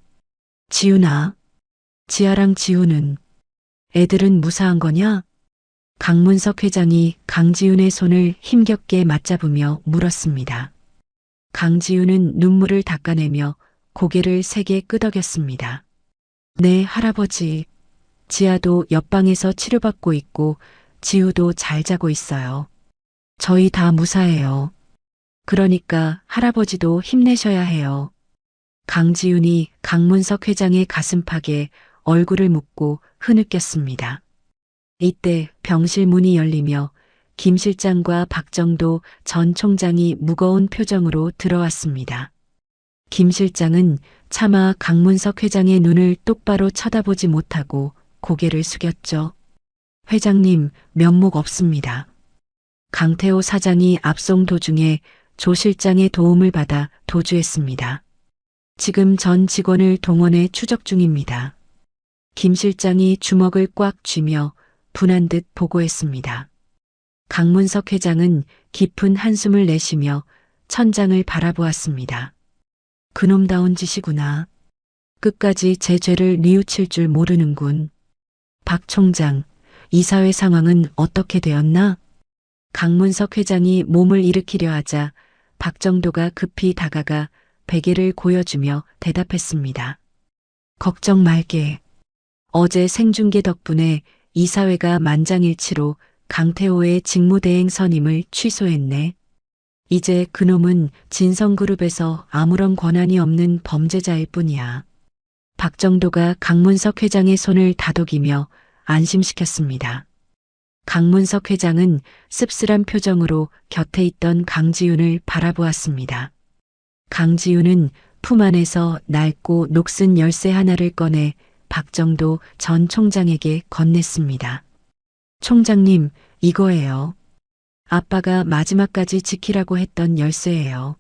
S1: 지훈아, 지아랑 지훈은 애들은 무사한 거냐? 강문석 회장이 강지훈의 손을 힘겹게 맞잡으며 물었습니다. 강지훈은 눈물을 닦아내며 고개를 세게 끄덕였습니다. 네, 할아버지. 지아도 옆방에서 치료받고 있고 지우도 잘 자고 있어요. 저희 다 무사해요. 그러니까 할아버지도 힘내셔야 해요. 강지훈이 강문석 회장의 가슴팍에 얼굴을 묻고 흐느꼈습니다. 이때 병실 문이 열리며 김 실장과 박정도 전 총장이 무거운 표정으로 들어왔습니다. 김 실장은 차마 강문석 회장의 눈을 똑바로 쳐다보지 못하고 고개를 숙였죠. 회장님, 면목 없습니다. 강태호 사장이 압송 도중에 조 실장의 도움을 받아 도주했습니다. 지금 전 직원을 동원해 추적 중입니다. 김 실장이 주먹을 꽉 쥐며 분한 듯 보고했습니다. 강문석 회장은 깊은 한숨을 내쉬며 천장을 바라보았습니다. 그놈다운 짓이구나. 끝까지 제 죄를 뉘우칠 줄 모르는군. 박 총장, 이사회 상황은 어떻게 되었나? 강문석 회장이 몸을 일으키려 하자 박정도가 급히 다가가 베개를 고여주며 대답했습니다. 걱정 말게. 어제 생중계 덕분에 이사회가 만장일치로 강태호의 직무대행 선임을 취소했네. 이제 그놈은 진성그룹에서 아무런 권한이 없는 범죄자일 뿐이야. 박정도가 강문석 회장의 손을 다독이며 안심시켰습니다. 강문석 회장은 씁쓸한 표정으로 곁에 있던 강지윤을 바라보았습니다. 강지윤은 품 안에서 낡고 녹슨 열쇠 하나를 꺼내 박정도 전 총장에게 건넸습니다. 총장님, 이거예요. 아빠가 마지막까지 지키라고 했던 열쇠예요.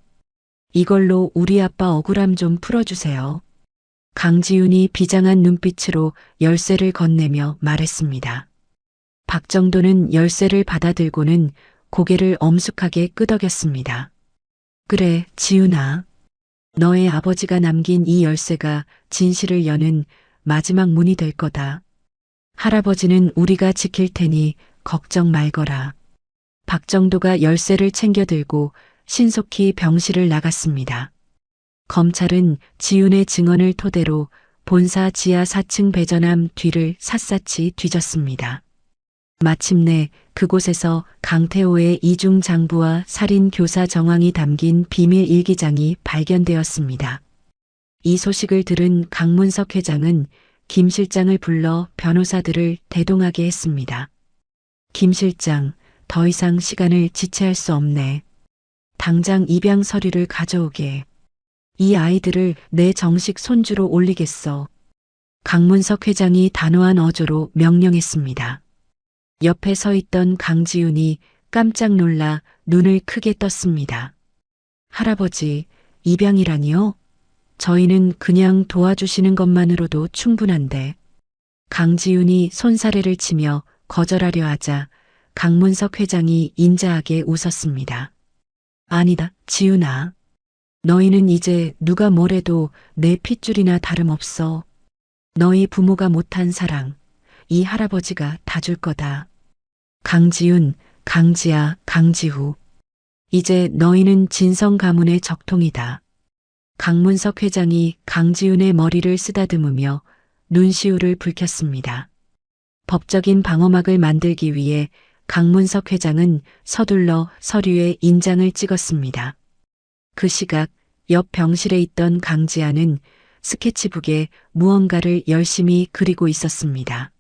S1: 이걸로 우리 아빠 억울함 좀 풀어주세요. 강지윤이 비장한 눈빛으로 열쇠를 건네며 말했습니다. 박정도는 열쇠를 받아들고는 고개를 엄숙하게 끄덕였습니다. 그래, 지윤아. 너의 아버지가 남긴 이 열쇠가 진실을 여는 마지막 문이 될 거다. 할아버지는 우리가 지킬 테니 걱정 말거라. 박정도가 열쇠를 챙겨 들고 신속히 병실을 나갔습니다. 검찰은 지윤의 증언을 토대로 본사 지하 4층 배전함 뒤를 샅샅이 뒤졌습니다. 마침내 그곳에서 강태호의 이중 장부와 살인 교사 정황이 담긴 비밀 일기장이 발견되었습니다. 이 소식을 들은 강문석 회장은 김 실장을 불러 변호사들을 대동하게 했습니다. 김 실장, 더 이상 시간을 지체할 수 없네. 당장 입양 서류를 가져오게. 이 아이들을 내 정식 손주로 올리겠어. 강문석 회장이 단호한 어조로 명령했습니다. 옆에 서 있던 강지윤이 깜짝 놀라 눈을 크게 떴습니다. 할아버지, 입양이라니요? 저희는 그냥 도와주시는 것만으로도 충분한데. 강지윤이 손사래를 치며 거절하려 하자 강문석 회장이 인자하게 웃었습니다. 아니다, 지윤아. 너희는 이제 누가 뭐래도 내 핏줄이나 다름없어. 너희 부모가 못한 사랑, 이 할아버지가 다 줄 거다. 강지윤, 강지아, 강지후. 이제 너희는 진성 가문의 적통이다. 강문석 회장이 강지윤의 머리를 쓰다듬으며 눈시울을 붉혔습니다. 법적인 방어막을 만들기 위해 강문석 회장은 서둘러 서류에 인장을 찍었습니다. 그 시각 옆 병실에 있던 강지아는 스케치북에 무언가를 열심히 그리고 있었습니다.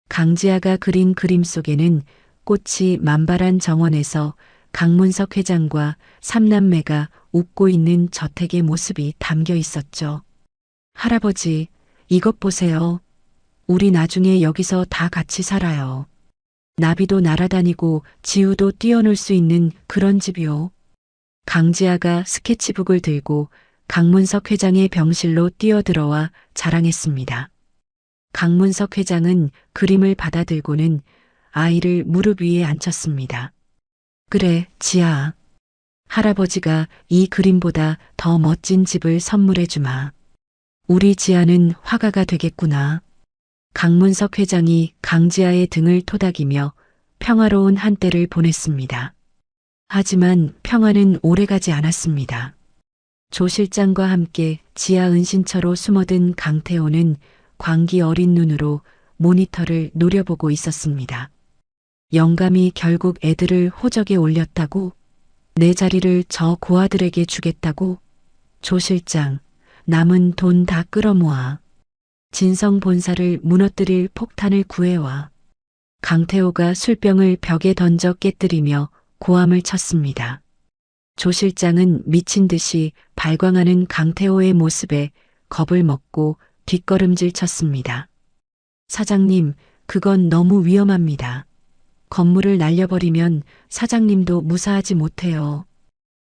S1: 강지아가 그린 그림 속에는 꽃이 만발한 정원에서 강문석 회장과 삼남매가 웃고 있는 저택의 모습이 담겨 있었죠. 할아버지, 이것 보세요. 우리 나중에 여기서 다 같이 살아요. 나비도 날아다니고 지우도 뛰어놀 수 있는 그런 집이요. 강지아가 스케치북을 들고 강문석 회장의 병실로 뛰어들어와 자랑했습니다. 강문석 회장은 그림을 받아들고는 아이를 무릎 위에 앉혔습니다. 그래, 지아. 할아버지가 이 그림보다 더 멋진 집을 선물해 주마. 우리 지아는 화가가 되겠구나. 강문석 회장이 강지아의 등을 토닥이며 평화로운 한때를 보냈습니다. 하지만 평화는 오래가지 않았습니다. 조 실장과 함께 지하 은신처로 숨어든 강태호는 광기 어린 눈으로 모니터를 노려보고 있었습니다. 영감이 결국 애들을 호적에 올렸다고? 내 자리를 저 고아들에게 주겠다고? 조 실장, 남은 돈 다 끌어모아. 진성 본사를 무너뜨릴 폭탄을 구해와. 강태호가 술병을 벽에 던져 깨뜨리며 고함을 쳤습니다. 조 실장은 미친 듯이 발광하는 강태호의 모습에 겁을 먹고 뒷걸음질 쳤습니다. 사장님, 그건 너무 위험합니다. 건물을 날려버리면 사장님도 무사하지 못해요.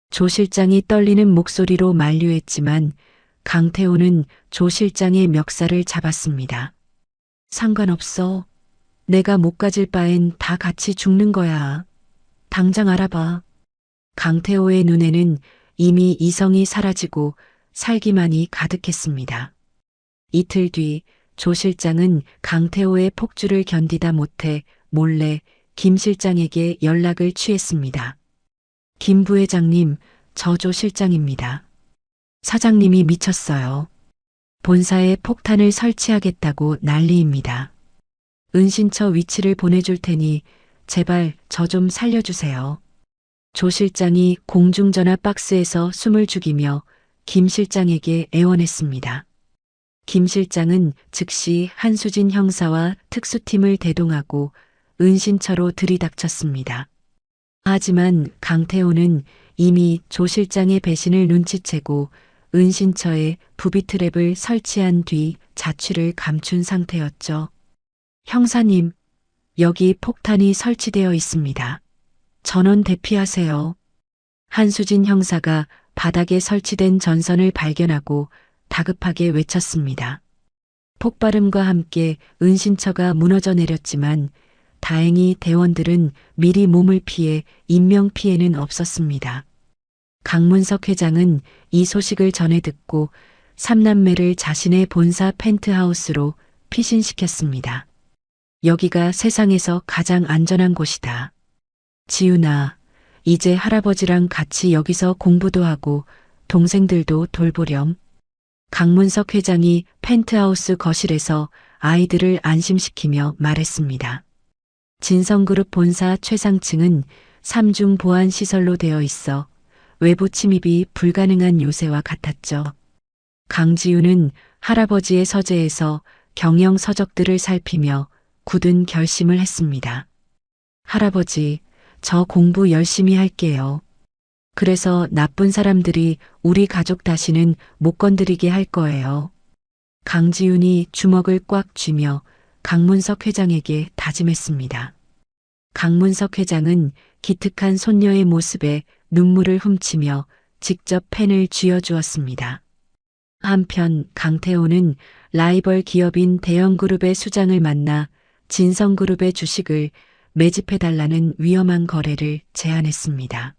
S1: 조 실장이 떨리는 목소리로 만류했지만 강태호는 조 실장의 멱살을 잡았습니다. 상관없어. 내가 못 가질 바엔 다 같이 죽는 거야. 당장 알아봐. 강태호의 눈에는 이미 이성이 사라지고 살기만이 가득했습니다. 이틀 뒤 조 실장은 강태호의 폭주를 견디다 못해 몰래 김 실장에게 연락을 취했습니다. 김 부회장님, 저 조 실장입니다. 사장님이 미쳤어요. 본사에 폭탄을 설치하겠다고 난리입니다. 은신처 위치를 보내줄 테니 제발 저 좀 살려주세요. 조 실장이 공중전화 박스에서 숨을 죽이며 김 실장에게 애원했습니다. 김 실장은 즉시 한수진 형사와 특수팀을 대동하고 은신처로 들이닥쳤습니다. 하지만 강태호는 이미 조 실장의 배신을 눈치채고 은신처에 부비트랩을 설치한 뒤 자취를 감춘 상태였죠. 형사님, 여기 폭탄이 설치되어 있습니다. 전원 대피하세요. 한수진 형사가 바닥에 설치된 전선을 발견하고 다급하게 외쳤습니다. 폭발음과 함께 은신처가 무너져 내렸지만 다행히 대원들은 미리 몸을 피해 인명피해는 없었습니다. 강문석 회장은 이 소식을 전해 듣고 삼남매를 자신의 본사 펜트하우스로 피신시켰습니다. 여기가 세상에서 가장 안전한 곳이다. 지훈아, 이제 할아버지랑 같이 여기서 공부도 하고 동생들도 돌보렴. 강문석 회장이 펜트하우스 거실에서 아이들을 안심시키며 말했습니다. 진성그룹 본사 최상층은 3중 보안 시설로 되어 있어 외부 침입이 불가능한 요새와 같았죠. 강지우는 할아버지의 서재에서 경영 서적들을 살피며 굳은 결심을 했습니다. 할아버지, 저 공부 열심히 할게요. 그래서 나쁜 사람들이 우리 가족 다시는 못 건드리게 할 거예요. 강지훈이 주먹을 꽉 쥐며 강문석 회장에게 다짐했습니다. 강문석 회장은 기특한 손녀의 모습에 눈물을 훔치며 직접 펜을 쥐어주었습니다. 한편 강태호는 라이벌 기업인 대형그룹의 수장을 만나 진성그룹의 주식을 매집해달라는 위험한 거래를 제안했습니다.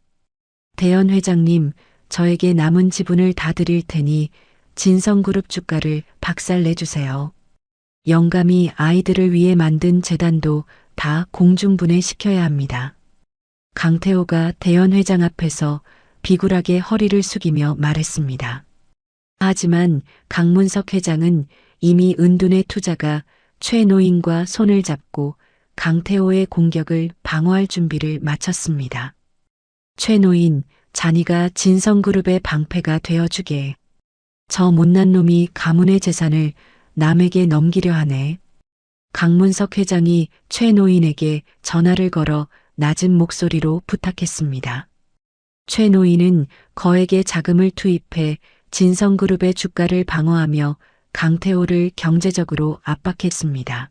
S1: 대현 회장님, 저에게 남은 지분을 다 드릴 테니 진성그룹 주가를 박살내주세요. 영감이 아이들을 위해 만든 재단도 다 공중분해시켜야 합니다. 강태호가 대현 회장 앞에서 비굴하게 허리를 숙이며 말했습니다. 하지만 강문석 회장은 이미 은둔의 투자가 최노인과 손을 잡고 강태호의 공격을 방어할 준비를 마쳤습니다. 최노인, 자니가 진성그룹의 방패가 되어주게. 저 못난 놈이 가문의 재산을 남에게 넘기려 하네. 강문석 회장이 최노인에게 전화를 걸어 낮은 목소리로 부탁했습니다. 최노인은 거액의 자금을 투입해 진성그룹의 주가를 방어하며 강태호를 경제적으로 압박했습니다.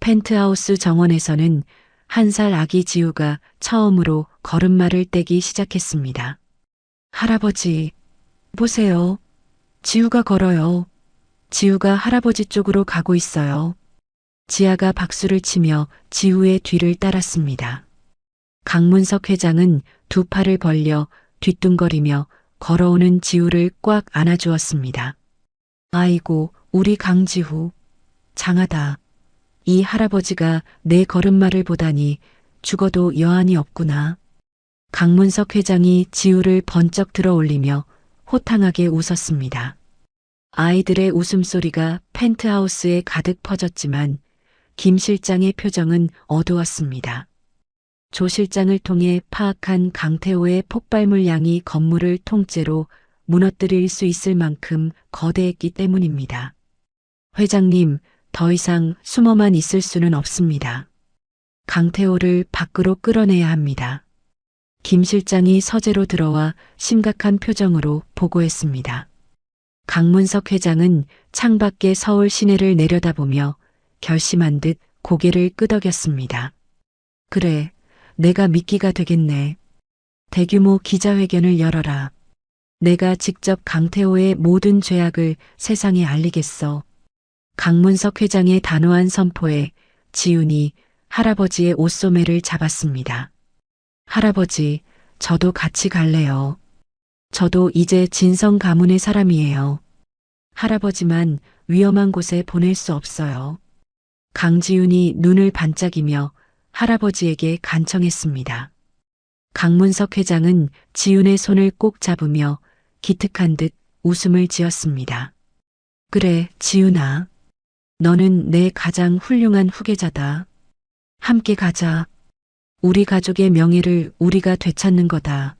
S1: 펜트하우스 정원에서는 한 살 아기 지우가 처음으로 걸음마를 떼기 시작했습니다. 할아버지, 보세요. 지우가 걸어요. 지우가 할아버지 쪽으로 가고 있어요. 지아가 박수를 치며 지우의 뒤를 따랐습니다. 강문석 회장은 두 팔을 벌려 뒤뚱거리며 걸어오는 지우를 꽉 안아주었습니다. 아이고, 우리 강지우. 장하다. 이 할아버지가 내 걸음마를 보다니 죽어도 여한이 없구나. 강문석 회장이 지우를 번쩍 들어 올리며 호탕하게 웃었습니다. 아이들의 웃음소리가 펜트하우스에 가득 퍼졌지만 김 실장의 표정은 어두웠습니다. 조 실장을 통해 파악한 강태호의 폭발물 양이 건물을 통째로 무너뜨릴 수 있을 만큼 거대했기 때문입니다. 회장님, 더 이상 숨어만 있을 수는 없습니다. 강태호를 밖으로 끌어내야 합니다. 김 실장이 서재로 들어와 심각한 표정으로 보고했습니다. 강문석 회장은 창밖의 서울 시내를 내려다보며 결심한 듯 고개를 끄덕였습니다. 그래, 내가 미끼가 되겠네. 대규모 기자회견을 열어라. 내가 직접 강태호의 모든 죄악을 세상에 알리겠어. 강문석 회장의 단호한 선포에 지훈이 할아버지의 옷소매를 잡았습니다. 할아버지, 저도 같이 갈래요. 저도 이제 진성 가문의 사람이에요. 할아버지만 위험한 곳에 보낼 수 없어요. 강지훈이 눈을 반짝이며 할아버지에게 간청했습니다. 강문석 회장은 지훈의 손을 꼭 잡으며 기특한 듯 웃음을 지었습니다. 그래, 지훈아. 너는 내 가장 훌륭한 후계자다. 함께 가자. 우리 가족의 명예를 우리가 되찾는 거다.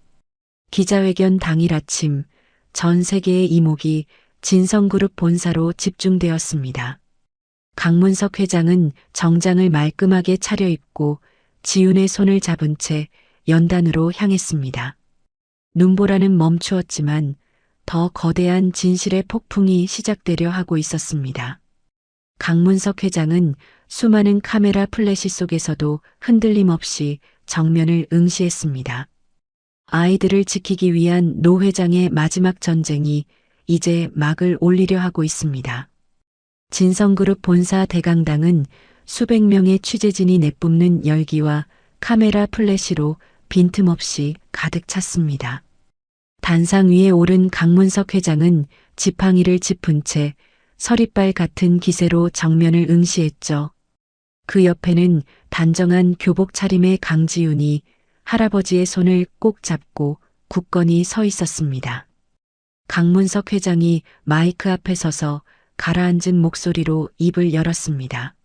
S1: 기자회견 당일 아침 전 세계의 이목이 진성그룹 본사로 집중되었습니다. 강문석 회장은 정장을 말끔하게 차려입고 지훈의 손을 잡은 채 연단으로 향했습니다. 눈보라는 멈추었지만 더 거대한 진실의 폭풍이 시작되려 하고 있었습니다. 강문석 회장은 수많은 카메라 플래시 속에서도 흔들림 없이 정면을 응시했습니다. 아이들을 지키기 위한 노 회장의 마지막 전쟁이 이제 막을 올리려 하고 있습니다. 진성그룹 본사 대강당은 수백 명의 취재진이 내뿜는 열기와 카메라 플래시로 빈틈없이 가득 찼습니다. 단상 위에 오른 강문석 회장은 지팡이를 짚은 채 서리빨 같은 기세로 정면을 응시했죠. 그 옆에는 단정한 교복 차림의 강지훈이 할아버지의 손을 꼭 잡고 굳건히 서 있었습니다. 강문석 회장이 마이크 앞에 서서 가라앉은 목소리로 입을 열었습니다.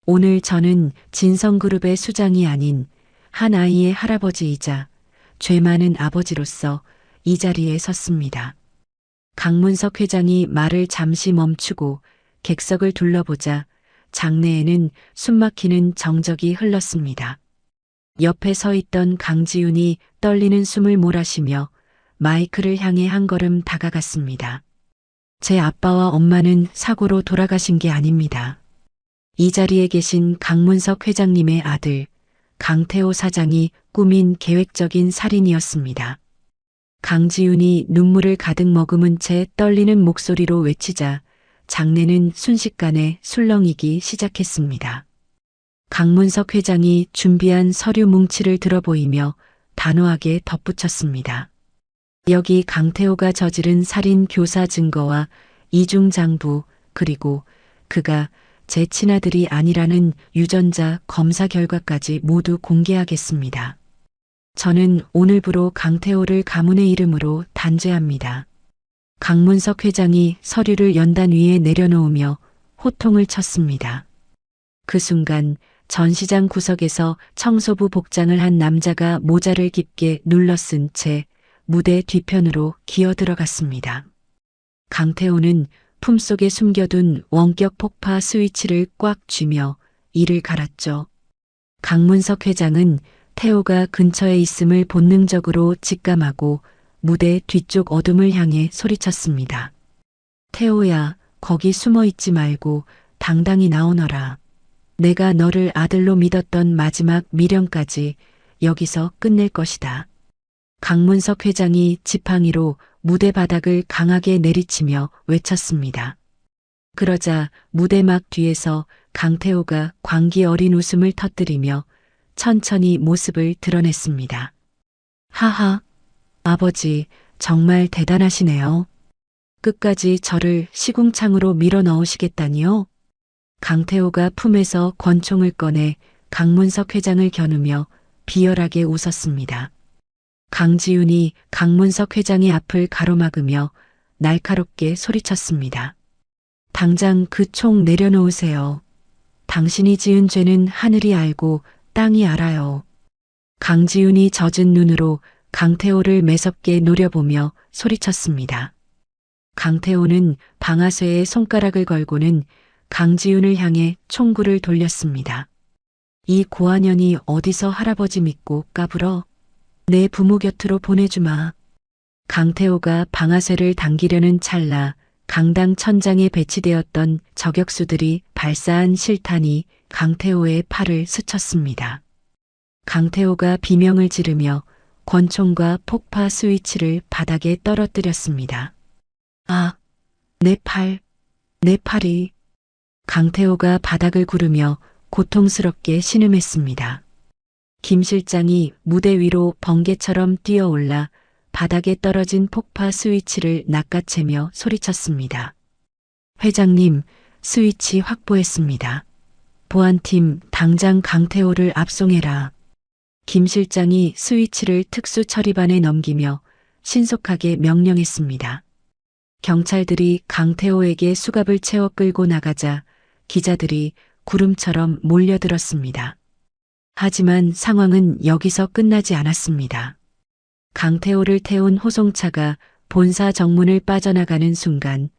S1: 오늘 저는 진성그룹의 수장이 아닌 한 아이의 할아버지이자 죄 많은 아버지로서 이 자리에 섰습니다. 강문석 회장이 말을 잠시 멈추고 객석을 둘러보자 장내에는 숨막히는 정적이 흘렀습니다. 옆에 서 있던 강지훈이 떨리는 숨을 몰아쉬며 마이크를 향해 한 걸음 다가갔습니다. 제 아빠와 엄마는 사고로 돌아가신 게 아닙니다. 이 자리에 계신 강문석 회장님의 아들 강태호 사장이 꾸민 계획적인 살인이었습니다. 강지훈이 눈물을 가득 머금은 채 떨리는 목소리로 외치자 장내는 순식간에 술렁이기 시작했습니다. 강문석 회장이 준비한 서류 뭉치를 들어보이며 단호하게 덧붙였습니다. 여기 강태호가 저지른 살인 교사 증거와 이중장부 그리고 그가 제 친아들이 아니라는 유전자 검사 결과까지 모두 공개하겠습니다. 저는 오늘부로 강태호를 가문의 이름으로 단죄합니다. 강문석 회장이 서류를 연단 위에 내려놓으며 호통을 쳤습니다. 그 순간 전시장 구석에서 청소부 복장을 한 남자가 모자를 깊게 눌러 쓴 채 무대 뒤편으로 기어 들어갔습니다. 강태호는 품속에 숨겨둔 원격 폭파 스위치를 꽉 쥐며 이를 갈았죠. 강문석 회장은 태호가 근처에 있음을 본능적으로 직감하고 무대 뒤쪽 어둠을 향해 소리쳤습니다. 태호야, 거기 숨어 있지 말고 당당히 나오너라. 내가 너를 아들로 믿었던 마지막 미련까지 여기서 끝낼 것이다. 강문석 회장이 지팡이로 무대 바닥을 강하게 내리치며 외쳤습니다. 그러자 무대막 뒤에서 강태호가 광기 어린 웃음을 터뜨리며 천천히 모습을 드러냈습니다. 하하, 아버지 정말 대단하시네요. 끝까지 저를 시궁창으로 밀어 넣으시겠다니요? 강태호가 품에서 권총을 꺼내 강문석 회장을 겨누며 비열하게 웃었습니다. 강지훈이 강문석 회장의 앞을 가로막으며 날카롭게 소리쳤습니다. 당장 그 총 내려놓으세요. 당신이 지은 죄는 하늘이 알고 땅이 알아요. 강지훈이 젖은 눈으로 강태호를 매섭게 노려보며 소리쳤습니다. 강태호는 방아쇠에 손가락을 걸고는 강지훈을 향해 총구를 돌렸습니다. 이 고아년이 어디서 할아버지 믿고 까불어? 내 부모 곁으로 보내주마. 강태호가 방아쇠를 당기려는 찰나 강당 천장에 배치되었던 저격수들이 발사한 실탄이 강태호의 팔을 스쳤습니다. 강태호가 비명을 지르며 권총과 폭파 스위치를 바닥에 떨어뜨렸습니다. 아, 내 팔, 내 팔이. 강태호가 바닥을 구르며 고통스럽게 신음했습니다. 김 실장이 무대 위로 번개처럼 뛰어올라 바닥에 떨어진 폭파 스위치를 낚아채며 소리쳤습니다. 회장님, 스위치 확보했습니다. 보안팀 당장 강태호를 압송해라. 김 실장이 스위치를 특수 처리반에 넘기며 신속하게 명령했습니다. 경찰들이 강태호에게 수갑을 채워 끌고 나가자 기자들이 구름처럼 몰려들었습니다. 하지만 상황은 여기서 끝나지 않았습니다. 강태호를 태운 호송차가 본사 정문을 빠져나가는 순간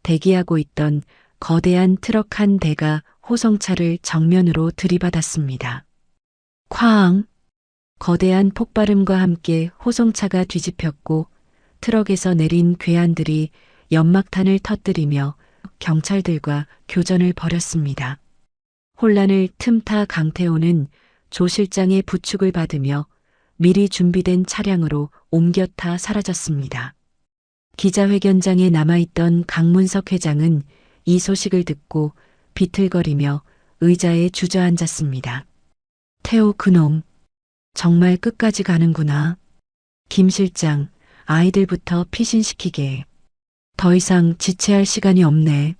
S1: 대기하고 있던 거대한 트럭 한 대가 호송차를 정면으로 들이받았습니다. 쾅! 거대한 폭발음과 함께 호송차가 뒤집혔고 트럭에서 내린 괴한들이 연막탄을 터뜨리며 경찰들과 교전을 벌였습니다. 혼란을 틈타 강태호는 조 실장의 부축을 받으며 미리 준비된 차량으로 옮겨 타 사라졌습니다. 기자회견장에 남아있던 강문석 회장은 이 소식을 듣고 비틀거리며 의자에 주저앉았습니다. 태호 그놈, 정말 끝까지 가는구나. 김 실장, 아이들부터 피신시키게. 더 이상 지체할 시간이 없네.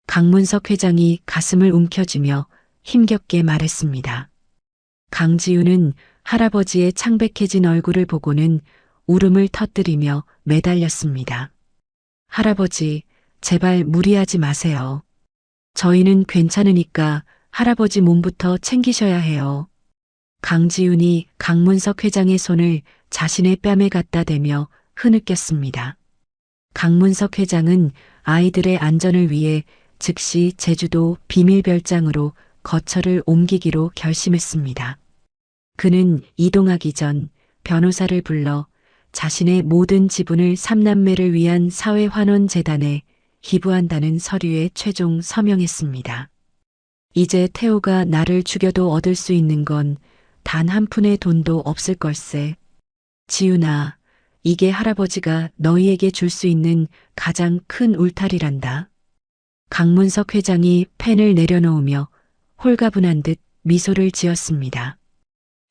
S1: 강문석 회장이 가슴을 움켜쥐며 힘겹게 말했습니다. 강지우는 할아버지의 창백해진 얼굴을 보고는 울음을 터뜨리며 매달렸습니다. 할아버지, 제발 무리하지 마세요. 저희는 괜찮으니까 할아버지 몸부터 챙기셔야 해요. 강지훈이 강문석 회장의 손을 자신의 뺨에 갖다 대며 흐느꼈습니다. 강문석 회장은 아이들의 안전을 위해 즉시 제주도 비밀별장으로 거처를 옮기기로 결심했습니다. 그는 이동하기 전 변호사를 불러 자신의 모든 지분을 삼남매를 위한 사회환원재단에 기부한다는 서류에 최종 서명했습니다. 이제 태호가 나를 죽여도 얻을 수 있는 건 단 한 푼의 돈도 없을 걸세. 지훈아, 이게 할아버지가 너희에게 줄 수 있는 가장 큰 울타리란다. 강문석 회장이 펜을 내려놓으며 홀가분한 듯 미소를 지었습니다.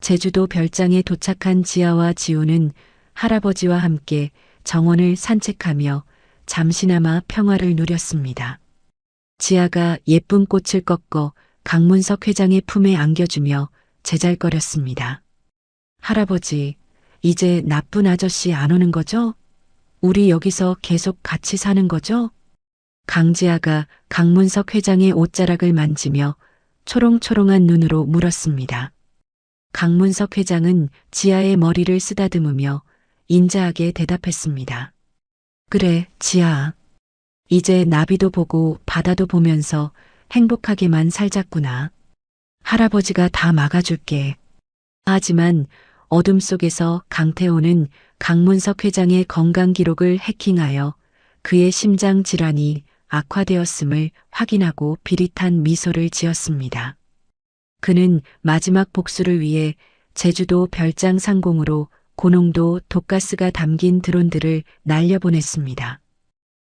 S1: 제주도 별장에 도착한 지아와 지우는 할아버지와 함께 정원을 산책하며 잠시나마 평화를 누렸습니다. 지아가 예쁜 꽃을 꺾어 강문석 회장의 품에 안겨주며 제잘거렸습니다. 할아버지, 이제 나쁜 아저씨 안 오는 거죠? 우리 여기서 계속 같이 사는 거죠? 강지아가 강문석 회장의 옷자락을 만지며 초롱초롱한 눈으로 물었습니다. 강문석 회장은 지아의 머리를 쓰다듬으며 인자하게 대답했습니다. 그래, 지아. 이제 나비도 보고 바다도 보면서 행복하게만 살자꾸나. 할아버지가 다 막아줄게. 하지만 어둠 속에서 강태호는 강문석 회장의 건강 기록을 해킹하여 그의 심장 질환이 악화되었음을 확인하고 비릿한 미소를 지었습니다. 그는 마지막 복수를 위해 제주도 별장 상공으로 고농도 독가스가 담긴 드론들을 날려보냈습니다.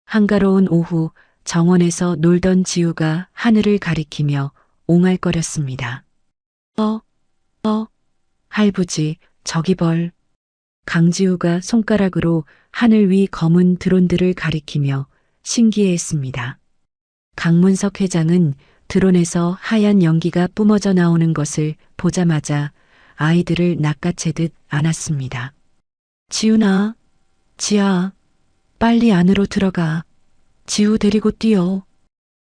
S1: 한가로운 오후 정원에서 놀던 지우가 하늘을 가리키며 옹알거렸습니다. 할부지, 저기 벌. 강지우가 손가락으로 하늘 위 검은 드론들을 가리키며 신기해했습니다. 강문석 회장은 드론에서 하얀 연기가 뿜어져 나오는 것을 보자마자 아이들을 낚아채듯 안았습니다. 지훈아, 지아, 빨리 안으로 들어가. 지우 데리고 뛰어.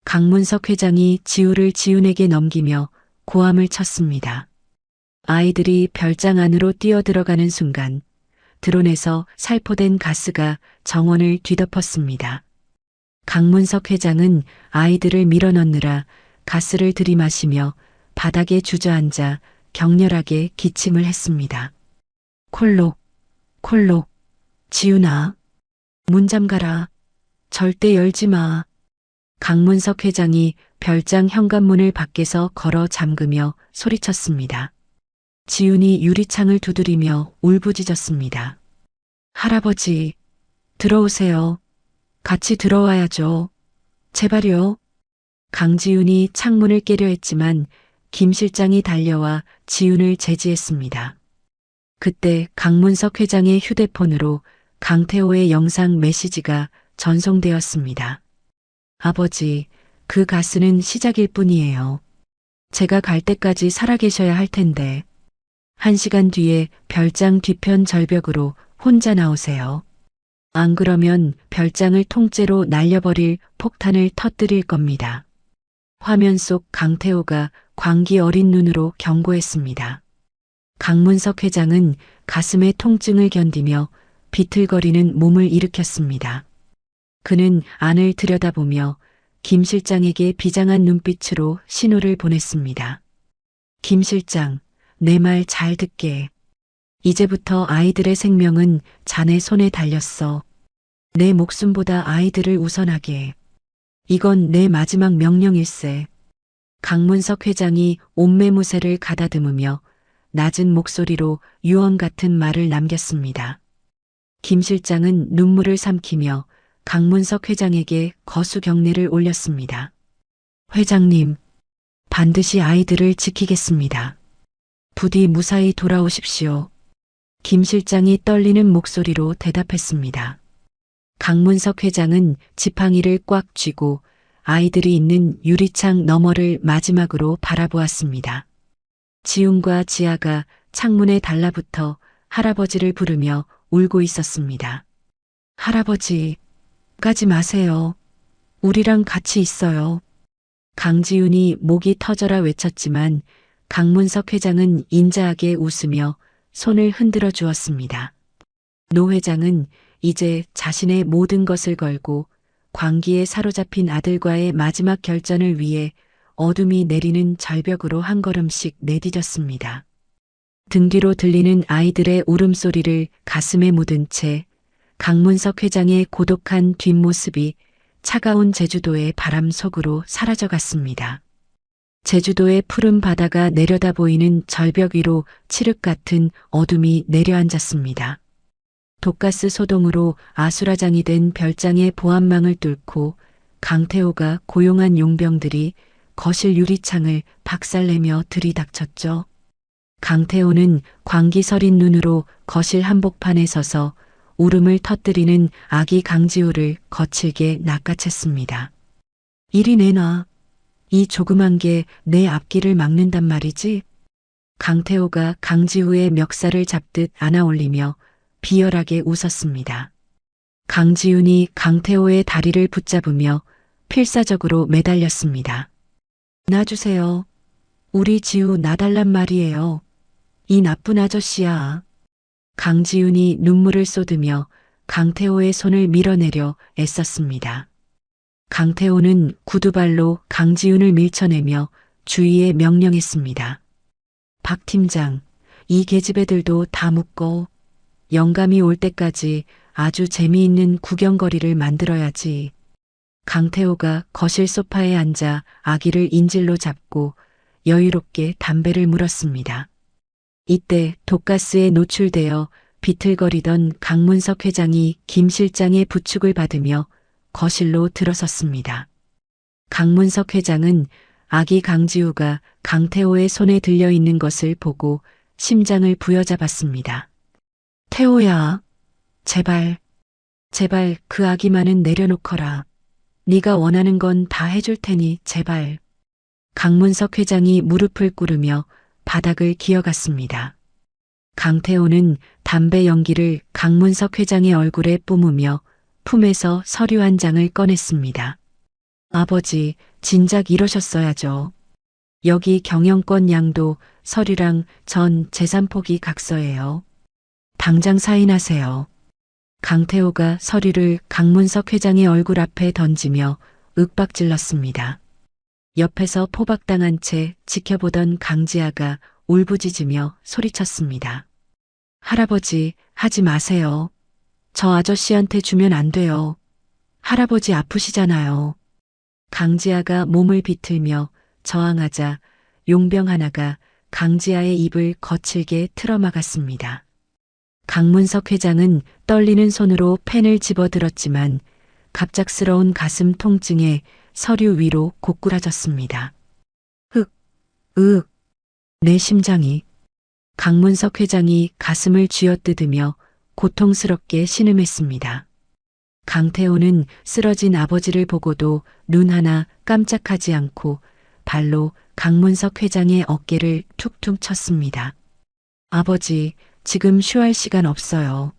S1: 강문석 회장이 지우를 지훈에게 넘기며 고함을 쳤습니다. 아이들이 별장 안으로 뛰어들어가는 순간 드론에서 살포된 가스가 정원을 뒤덮었습니다. 강문석 회장은 아이들을 밀어넣느라 가스를 들이마시며 바닥에 주저앉아 격렬하게 기침을 했습니다. 콜록, 콜록, 지훈아, 문 잠가라. 절대 열지 마. 강문석 회장이 별장 현관문을 밖에서 걸어 잠그며 소리쳤습니다. 지훈이 유리창을 두드리며 울부짖었습니다. 할아버지, 들어오세요. 같이 들어와야죠. 제발요. 강지훈이 창문을 깨려 했지만 김 실장이 달려와 지훈을 제지했습니다. 그때 강문석 회장의 휴대폰으로 강태호의 영상 메시지가 전송되었습니다. 아버지, 그 가스는 시작일 뿐이에요. 제가 갈 때까지 살아계셔야 할 텐데. 1시간 뒤에 별장 뒤편 절벽으로 혼자 나오세요. 안 그러면 별장을 통째로 날려버릴 폭탄을 터뜨릴 겁니다. 화면 속 강태호가 광기 어린 눈으로 경고했습니다. 강문석 회장은 가슴의 통증을 견디며 비틀거리는 몸을 일으켰습니다. 그는 안을 들여다보며 김 실장에게 비장한 눈빛으로 신호를 보냈습니다. 김 실장, 내 말 잘 듣게. 이제부터 아이들의 생명은 자네 손에 달렸어. 내 목숨보다 아이들을 우선하게. 이건 내 마지막 명령일세. 강문석 회장이 옷매무새를 가다듬으며 낮은 목소리로 유언 같은 말을 남겼습니다. 김 실장은 눈물을 삼키며 강문석 회장에게 거수 경례를 올렸습니다. 회장님, 반드시 아이들을 지키겠습니다. 부디 무사히 돌아오십시오. 김 실장이 떨리는 목소리로 대답했습니다. 강문석 회장은 지팡이를 꽉 쥐고 아이들이 있는 유리창 너머를 마지막으로 바라보았습니다. 지훈과 지아가 창문에 달라붙어 할아버지를 부르며 울고 있었습니다. 할아버지, 가지 마세요. 우리랑 같이 있어요. 강지훈이 목이 터져라 외쳤지만 강문석 회장은 인자하게 웃으며 손을 흔들어 주었습니다. 노 회장은 이제 자신의 모든 것을 걸고 광기에 사로잡힌 아들과의 마지막 결전을 위해 어둠이 내리는 절벽으로 한 걸음씩 내디뎠습니다. 등 뒤로 들리는 아이들의 울음소리를 가슴에 묻은 채 강문석 회장의 고독한 뒷모습이 차가운 제주도의 바람 속으로 사라져갔습니다. 제주도의 푸른 바다가 내려다 보이는 절벽 위로 칠흑 같은 어둠이 내려앉았습니다. 독가스 소동으로 아수라장이 된 별장의 보안망을 뚫고 강태호가 고용한 용병들이 거실 유리창을 박살내며 들이닥쳤죠. 강태호는 광기 서린 눈으로 거실 한복판에 서서 울음을 터뜨리는 아기 강지우를 거칠게 낚아챘습니다. 이리 내놔. 이 조그만 게 내 앞길을 막는단 말이지? 강태호가 강지우의 멱살을 잡듯 안아 올리며 비열하게 웃었습니다. 강지훈이 강태호의 다리를 붙잡으며 필사적으로 매달렸습니다. 놔주세요. 우리 지우 놔달란 말이에요. 이 나쁜 아저씨야. 강지훈이 눈물을 쏟으며 강태호의 손을 밀어내려 애썼습니다. 강태호는 구두발로 강지훈을 밀쳐내며 주위에 명령했습니다. 박 팀장, 이 계집애들도 다 묶어. 영감이 올 때까지 아주 재미있는 구경거리를 만들어야지. 강태호가 거실 소파에 앉아 아기를 인질로 잡고 여유롭게 담배를 물었습니다. 이때 독가스에 노출되어 비틀거리던 강문석 회장이 김 실장의 부축을 받으며 거실로 들어섰습니다. 강문석 회장은 아기 강지우가 강태호의 손에 들려 있는 것을 보고 심장을 부여잡았습니다. 태호야, 제발 그 아기만은 내려놓거라. 네가 원하는 건 다 해줄 테니 제발. 강문석 회장이 무릎을 꿇으며 바닥을 기어갔습니다. 강태호는 담배 연기를 강문석 회장의 얼굴에 뿜으며 품에서 서류 한 장을 꺼냈습니다. 아버지, 진작 이러셨어야죠. 여기 경영권 양도 서류랑 전 재산 포기 각서예요. 당장 사인하세요. 강태호가 서류를 강문석 회장의 얼굴 앞에 던지며 윽박질렀습니다. 옆에서 포박당한 채 지켜보던 강지아가 울부짖으며 소리쳤습니다. 할아버지, 하지 마세요. 저 아저씨한테 주면 안 돼요. 할아버지 아프시잖아요. 강지아가 몸을 비틀며 저항하자 용병 하나가 강지아의 입을 거칠게 틀어막았습니다. 강문석 회장은 떨리는 손으로 펜을 집어들었지만 갑작스러운 가슴 통증에 서류 위로 고꾸라졌습니다. 내 심장이. 강문석 회장이 가슴을 쥐어뜯으며 고통스럽게 신음했습니다. 강태호는 쓰러진 아버지를 보고도 눈 하나 깜짝하지 않고 발로 강문석 회장의 어깨를 툭툭 쳤습니다. 아버지, 지금 쉬할 시간 없어요.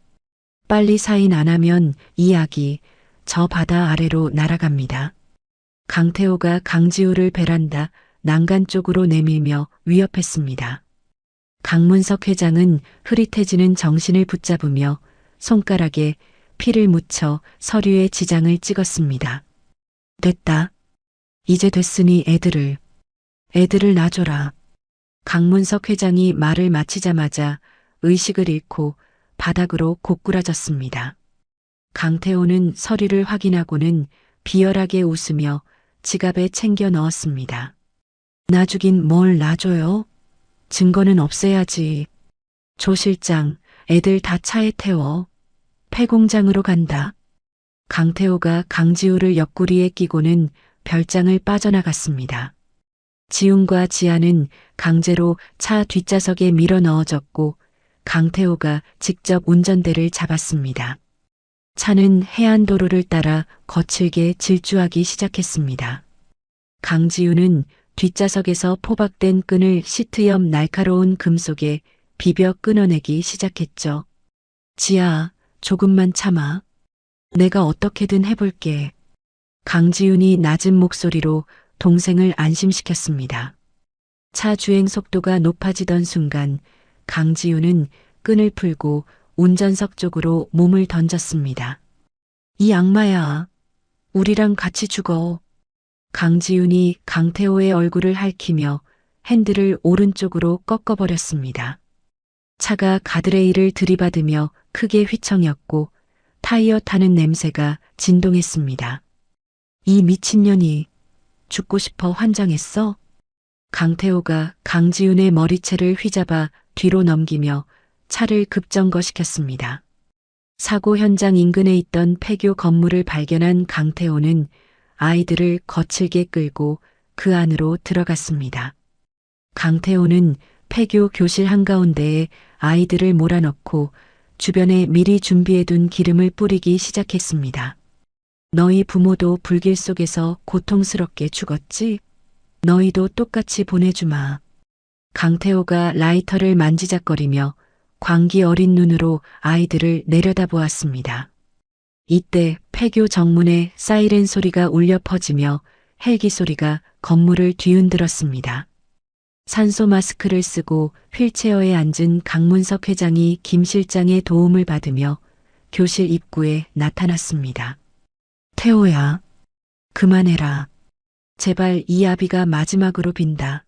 S1: 빨리 사인 안 하면 이 아기 저 바다 아래로 날아갑니다. 강태호가 강지우를 베란다 난간 쪽으로 내밀며 위협했습니다. 강문석 회장은 흐릿해지는 정신을 붙잡으며 손가락에 피를 묻혀 서류에 지장을 찍었습니다. 됐다. 이제 됐으니 애들을 놔줘라. 강문석 회장이 말을 마치자마자 의식을 잃고 바닥으로 고꾸라졌습니다. 강태호는 서류를 확인하고는 비열하게 웃으며 지갑에 챙겨 넣었습니다. 놔주긴 뭘 놔줘요? 증거는 없애야지. 조 실장, 애들 다 차에 태워. 폐공장으로 간다. 강태호가 강지우를 옆구리에 끼고는 별장을 빠져나갔습니다. 지훈과 지아는 강제로 차 뒷좌석에 밀어 넣어졌고 강태호가 직접 운전대를 잡았습니다. 차는 해안도로를 따라 거칠게 질주하기 시작했습니다. 강지우는 뒷좌석에서 포박된 끈을 시트 옆 날카로운 금속에 비벼 끊어내기 시작했죠. 지아, 조금만 참아. 내가 어떻게든 해볼게. 강지훈이 낮은 목소리로 동생을 안심시켰습니다. 차 주행 속도가 높아지던 순간 강지훈은 끈을 풀고 운전석 쪽으로 몸을 던졌습니다. 이 악마야. 우리랑 같이 죽어. 강지훈이 강태호의 얼굴을 핥히며 핸들을 오른쪽으로 꺾어버렸습니다. 차가 가드레일을 들이받으며 크게 휘청였고 타이어 타는 냄새가 진동했습니다. 이 미친년이 죽고 싶어 환장했어? 강태호가 강지훈의 머리채를 휘잡아 뒤로 넘기며 차를 급정거시켰습니다. 사고 현장 인근에 있던 폐교 건물을 발견한 강태호는 아이들을 거칠게 끌고 그 안으로 들어갔습니다. 강태호는 폐교 교실 한가운데에 아이들을 몰아넣고 주변에 미리 준비해둔 기름을 뿌리기 시작했습니다. 너희 부모도 불길 속에서 고통스럽게 죽었지? 너희도 똑같이 보내주마. 강태호가 라이터를 만지작거리며 광기 어린 눈으로 아이들을 내려다보았습니다. 이때 폐교 정문에 사이렌 소리가 울려 퍼지며 헬기 소리가 건물을 뒤흔들었습니다. 산소 마스크를 쓰고 휠체어에 앉은 강문석 회장이 김 실장의 도움을 받으며 교실 입구에 나타났습니다. 태호야, 그만해라. 제발 이 아비가 마지막으로 빈다.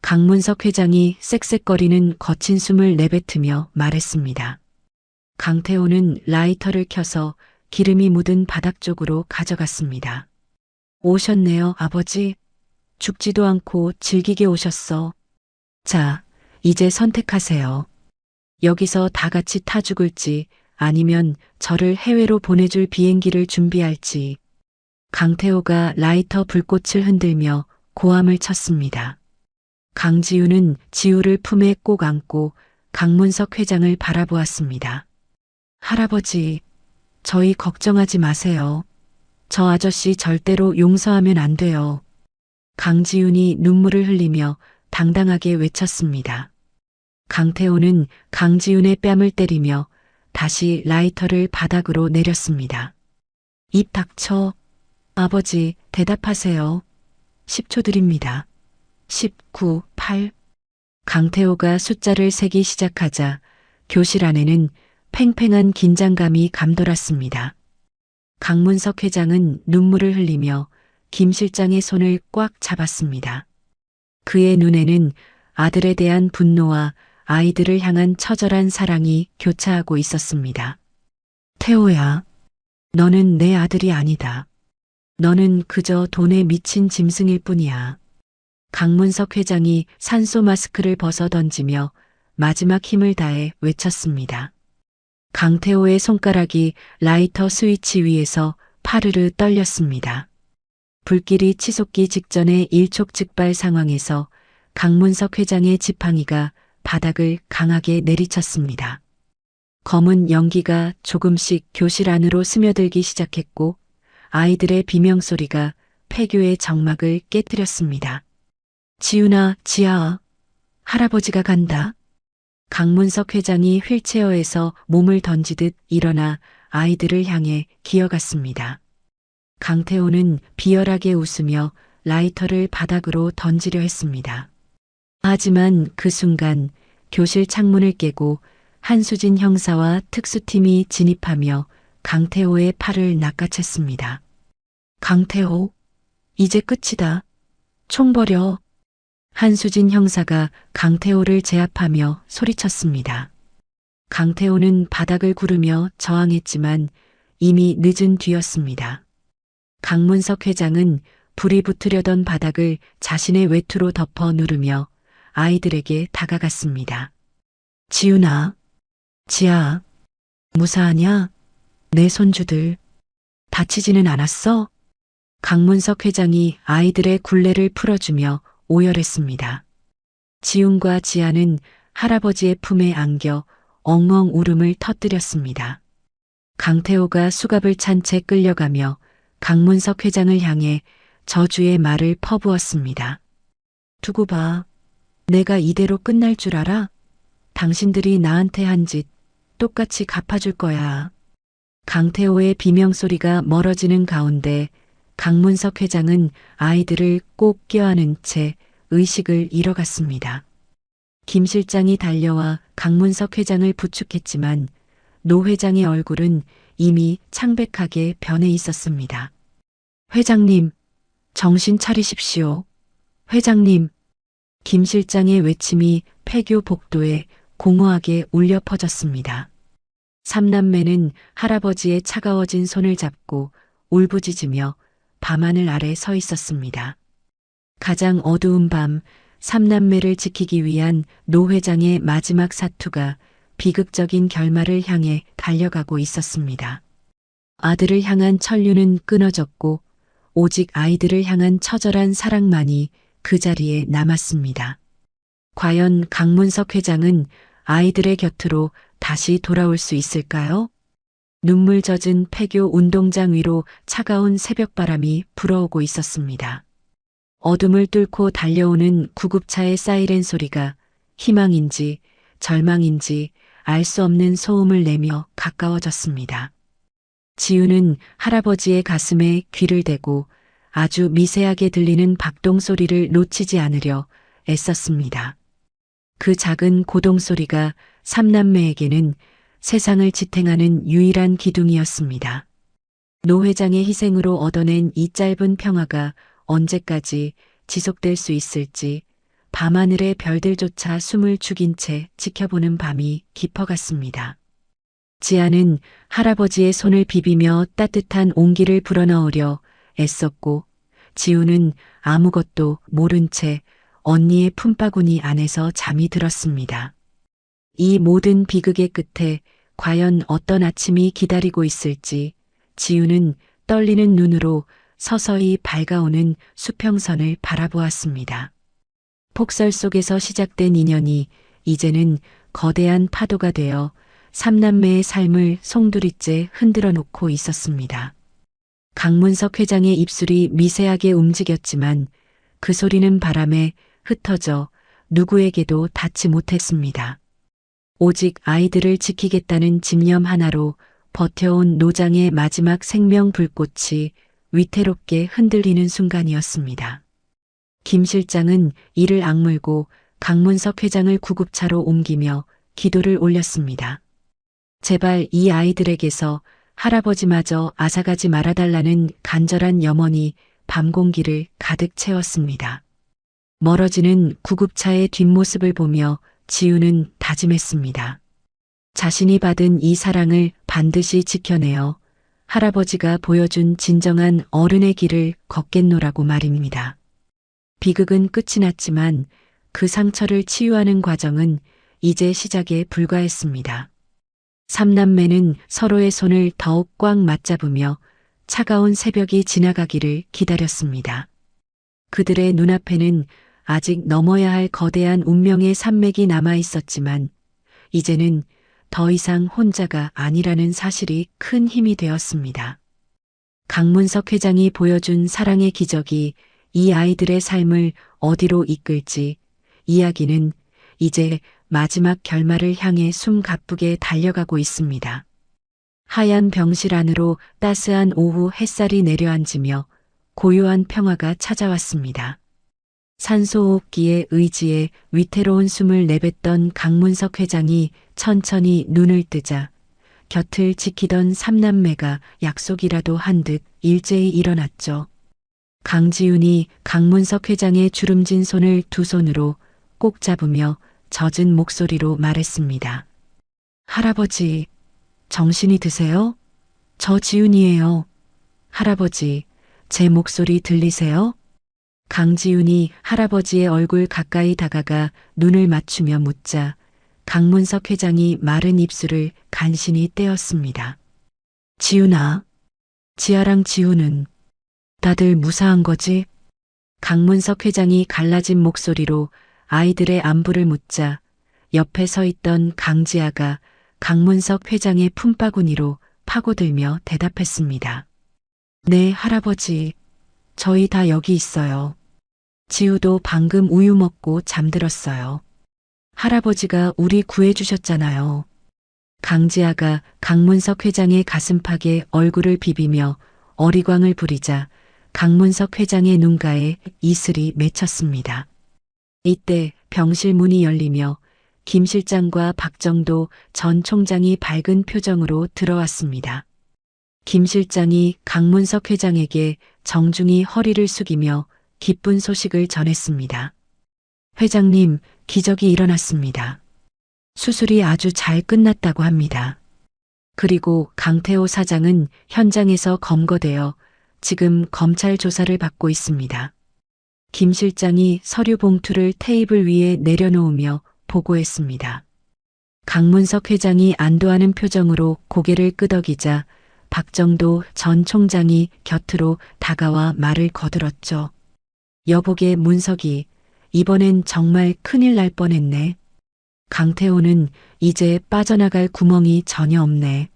S1: 강문석 회장이 쌕쌕거리는 거친 숨을 내뱉으며 말했습니다. 강태호는 라이터를 켜서 기름이 묻은 바닥 쪽으로 가져갔습니다. 오셨네요, 아버지. 죽지도 않고 즐기게 오셨어. 자, 이제 선택하세요. 여기서 다 같이 타 죽을지 아니면 저를 해외로 보내줄 비행기를 준비할지. 강태호가 라이터 불꽃을 흔들며 고함을 쳤습니다. 강지우는 지우를 품에 꼭 안고 강문석 회장을 바라보았습니다. 할아버지, 저희 걱정하지 마세요. 저 아저씨 절대로 용서하면 안 돼요. 강지훈이 눈물을 흘리며 당당하게 외쳤습니다. 강태호는 강지훈의 뺨을 때리며 다시 라이터를 바닥으로 내렸습니다. 입 닥쳐. 아버지, 대답하세요. 10초 드립니다. 19, 8. 강태호가 숫자를 세기 시작하자 교실 안에는 팽팽한 긴장감이 감돌았습니다. 강문석 회장은 눈물을 흘리며 김 실장의 손을 꽉 잡았습니다. 그의 눈에는 아들에 대한 분노와 아이들을 향한 처절한 사랑이 교차하고 있었습니다. 태호야, 너는 내 아들이 아니다. 너는 그저 돈에 미친 짐승일 뿐이야. 강문석 회장이 산소 마스크를 벗어 던지며 마지막 힘을 다해 외쳤습니다. 강태호의 손가락이 라이터 스위치 위에서 파르르 떨렸습니다. 불길이 치솟기 직전의 일촉즉발 상황에서 강문석 회장의 지팡이가 바닥을 강하게 내리쳤습니다. 검은 연기가 조금씩 교실 안으로 스며들기 시작했고 아이들의 비명소리가 폐교의 정막을 깨뜨렸습니다. 지훈아, 지아아, 할아버지가 간다. 강문석 회장이 휠체어에서 몸을 던지듯 일어나 아이들을 향해 기어갔습니다. 강태호는 비열하게 웃으며 라이터를 바닥으로 던지려 했습니다. 하지만 그 순간 교실 창문을 깨고 한수진 형사와 특수팀이 진입하며 강태호의 팔을 낚아챘습니다. 강태호, 이제 끝이다. 총 버려. 한수진 형사가 강태호를 제압하며 소리쳤습니다. 강태호는 바닥을 구르며 저항했지만 이미 늦은 뒤였습니다. 강문석 회장은 불이 붙으려던 바닥을 자신의 외투로 덮어 누르며 아이들에게 다가갔습니다. 지훈아, 지아, 무사하냐? 내 손주들. 다치지는 않았어? 강문석 회장이 아이들의 굴레를 풀어주며 오열했습니다. 지훈과 지아는 할아버지의 품에 안겨 엉엉 울음을 터뜨렸습니다. 강태호가 수갑을 찬 채 끌려가며 강문석 회장을 향해 저주의 말을 퍼부었습니다. 두고 봐. 내가 이대로 끝날 줄 알아? 당신들이 나한테 한 짓 똑같이 갚아줄 거야. 강태호의 비명소리가 멀어지는 가운데 강문석 회장은 아이들을 꼭 껴안은 채 의식을 잃어갔습니다. 김 실장이 달려와 강문석 회장을 부축했지만 노 회장의 얼굴은 이미 창백하게 변해 있었습니다. 회장님, 정신 차리십시오. 회장님, 김 실장의 외침이 폐교 복도에 공허하게 울려 퍼졌습니다. 삼남매는 할아버지의 차가워진 손을 잡고 울부짖으며 밤하늘 아래 서 있었습니다. 가장 어두운 밤, 삼남매를 지키기 위한 노 회장의 마지막 사투가 비극적인 결말을 향해 달려가고 있었습니다. 아들을 향한 천류는 끊어졌고 오직 아이들을 향한 처절한 사랑만이 그 자리에 남았습니다. 과연 강문석 회장은 아이들의 곁으로 다시 돌아올 수 있을까요? 눈물 젖은 폐교 운동장 위로 차가운 새벽바람이 불어오고 있었습니다. 어둠을 뚫고 달려오는 구급차의 사이렌 소리가 희망인지 절망인지 알 수 없는 소음을 내며 가까워졌습니다. 지우는 할아버지의 가슴에 귀를 대고 아주 미세하게 들리는 박동 소리를 놓치지 않으려 애썼습니다. 그 작은 고동 소리가 삼남매에게는 세상을 지탱하는 유일한 기둥이었습니다. 노 회장의 희생으로 얻어낸 이 짧은 평화가 언제까지 지속될 수 있을지 밤하늘의 별들조차 숨을 죽인 채 지켜보는 밤이 깊어갔습니다. 지아는 할아버지의 손을 비비며 따뜻한 온기를 불어넣으려 애썼고 지우는 아무것도 모른 채 언니의 품바구니 안에서 잠이 들었습니다. 이 모든 비극의 끝에 과연 어떤 아침이 기다리고 있을지 지우는 떨리는 눈으로 서서히 밝아오는 수평선을 바라보았습니다. 폭설 속에서 시작된 인연이 이제는 거대한 파도가 되어 삼남매의 삶을 송두리째 흔들어 놓고 있었습니다. 강문석 회장의 입술이 미세하게 움직였지만 그 소리는 바람에 흩어져 누구에게도 닿지 못했습니다. 오직 아이들을 지키겠다는 집념 하나로 버텨온 노장의 마지막 생명 불꽃이 위태롭게 흔들리는 순간이었습니다. 김 실장은 이를 악물고 강문석 회장을 구급차로 옮기며 기도를 올렸습니다. 제발 이 아이들에게서 할아버지마저 앗아가지 말아달라는 간절한 염원이 밤 공기를 가득 채웠습니다. 멀어지는 구급차의 뒷모습을 보며 지우는 다짐했습니다. 자신이 받은 이 사랑을 반드시 지켜내어 할아버지가 보여준 진정한 어른의 길을 걷겠노라고 말입니다. 비극은 끝이 났지만 그 상처를 치유하는 과정은 이제 시작에 불과했습니다. 삼남매는 서로의 손을 더욱 꽉 맞잡으며 차가운 새벽이 지나가기를 기다렸습니다. 그들의 눈앞에는 아직 넘어야 할 거대한 운명의 산맥이 남아 있었지만 이제는 더 이상 혼자가 아니라는 사실이 큰 힘이 되었습니다. 강문석 회장이 보여준 사랑의 기적이 이 아이들의 삶을 어디로 이끌지 이야기는 이제 마지막 결말을 향해 숨가쁘게 달려가고 있습니다. 하얀 병실 안으로 따스한 오후 햇살이 내려앉으며 고요한 평화가 찾아왔습니다. 산소호흡기의 의지에 위태로운 숨을 내뱉던 강문석 회장이 천천히 눈을 뜨자 곁을 지키던 삼남매가 약속이라도 한 듯 일제히 일어났죠. 강지훈이 강문석 회장의 주름진 손을 두 손으로 꼭 잡으며 젖은 목소리로 말했습니다. 할아버지, 정신이 드세요? 저 지훈이에요. 할아버지, 제 목소리 들리세요? 강지훈이 할아버지의 얼굴 가까이 다가가 눈을 맞추며 묻자 강문석 회장이 마른 입술을 간신히 떼었습니다. 지훈아, 지아랑 지훈은 다들 무사한 거지? 강문석 회장이 갈라진 목소리로 아이들의 안부를 묻자 옆에 서 있던 강지아가 강문석 회장의 품바구니로 파고들며 대답했습니다. 네, 할아버지. 저희 다 여기 있어요. 지우도 방금 우유 먹고 잠들었어요. 할아버지가 우리 구해주셨잖아요. 강지아가 강문석 회장의 가슴팍에 얼굴을 비비며 어리광을 부리자 강문석 회장의 눈가에 이슬이 맺혔습니다. 이때 병실 문이 열리며 김 실장과 박정도 전 총장이 밝은 표정으로 들어왔습니다. 김 실장이 강문석 회장에게 정중히 허리를 숙이며 기쁜 소식을 전했습니다. 회장님, 기적이 일어났습니다. 수술이 아주 잘 끝났다고 합니다. 그리고 강태호 사장은 현장에서 검거되어 지금 검찰 조사를 받고 있습니다. 김 실장이 서류 봉투를 테이블 위에 내려놓으며 보고했습니다. 강문석 회장이 안도하는 표정으로 고개를 끄덕이자 박정도 전 총장이 곁으로 다가와 말을 거들었죠. 여보게 문석이, 이번엔 정말 큰일 날 뻔했네. 강태호는 이제 빠져나갈 구멍이 전혀 없네.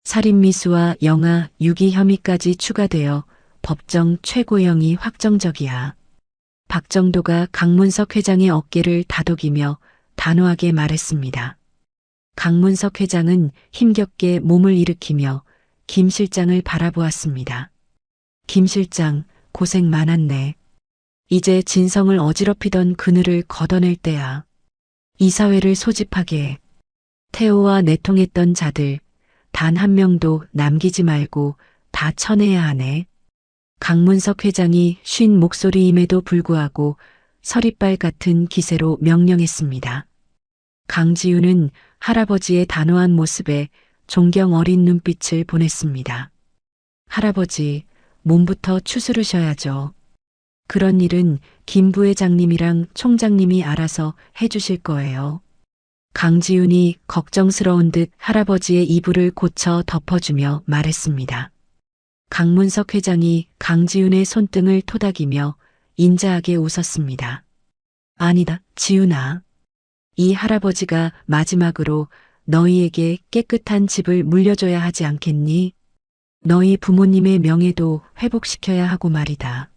S1: 살인미수와 영아, 유기 혐의까지 추가되어 법정 최고형이 확정적이야. 박정도가 강문석 회장의 어깨를 다독이며 단호하게 말했습니다. 강문석 회장은 힘겹게 몸을 일으키며 김 실장을 바라보았습니다. 김 실장, 고생 많았네. 이제 진성을 어지럽히던 그늘을 걷어낼 때야. 이사회를 소집하게. 태호와 내통했던 자들 단 한 명도 남기지 말고 다 쳐내야 하네. 강문석 회장이 쉰 목소리임에도 불구하고 서리빨 같은 기세로 명령했습니다. 강지훈은 할아버지의 단호한 모습에 존경 어린 눈빛을 보냈습니다. 할아버지, 몸부터 추스르셔야죠. 그런 일은 김 부회장님이랑 총장님이 알아서 해주실 거예요. 강지훈이 걱정스러운 듯 할아버지의 이불을 고쳐 덮어주며 말했습니다. 강문석 회장이 강지훈의 손등을 토닥이며 인자하게 웃었습니다. 아니다, 지훈아. 이 할아버지가 마지막으로 너희에게 깨끗한 집을 물려줘야 하지 않겠니? 너희 부모님의 명예도 회복시켜야 하고 말이다.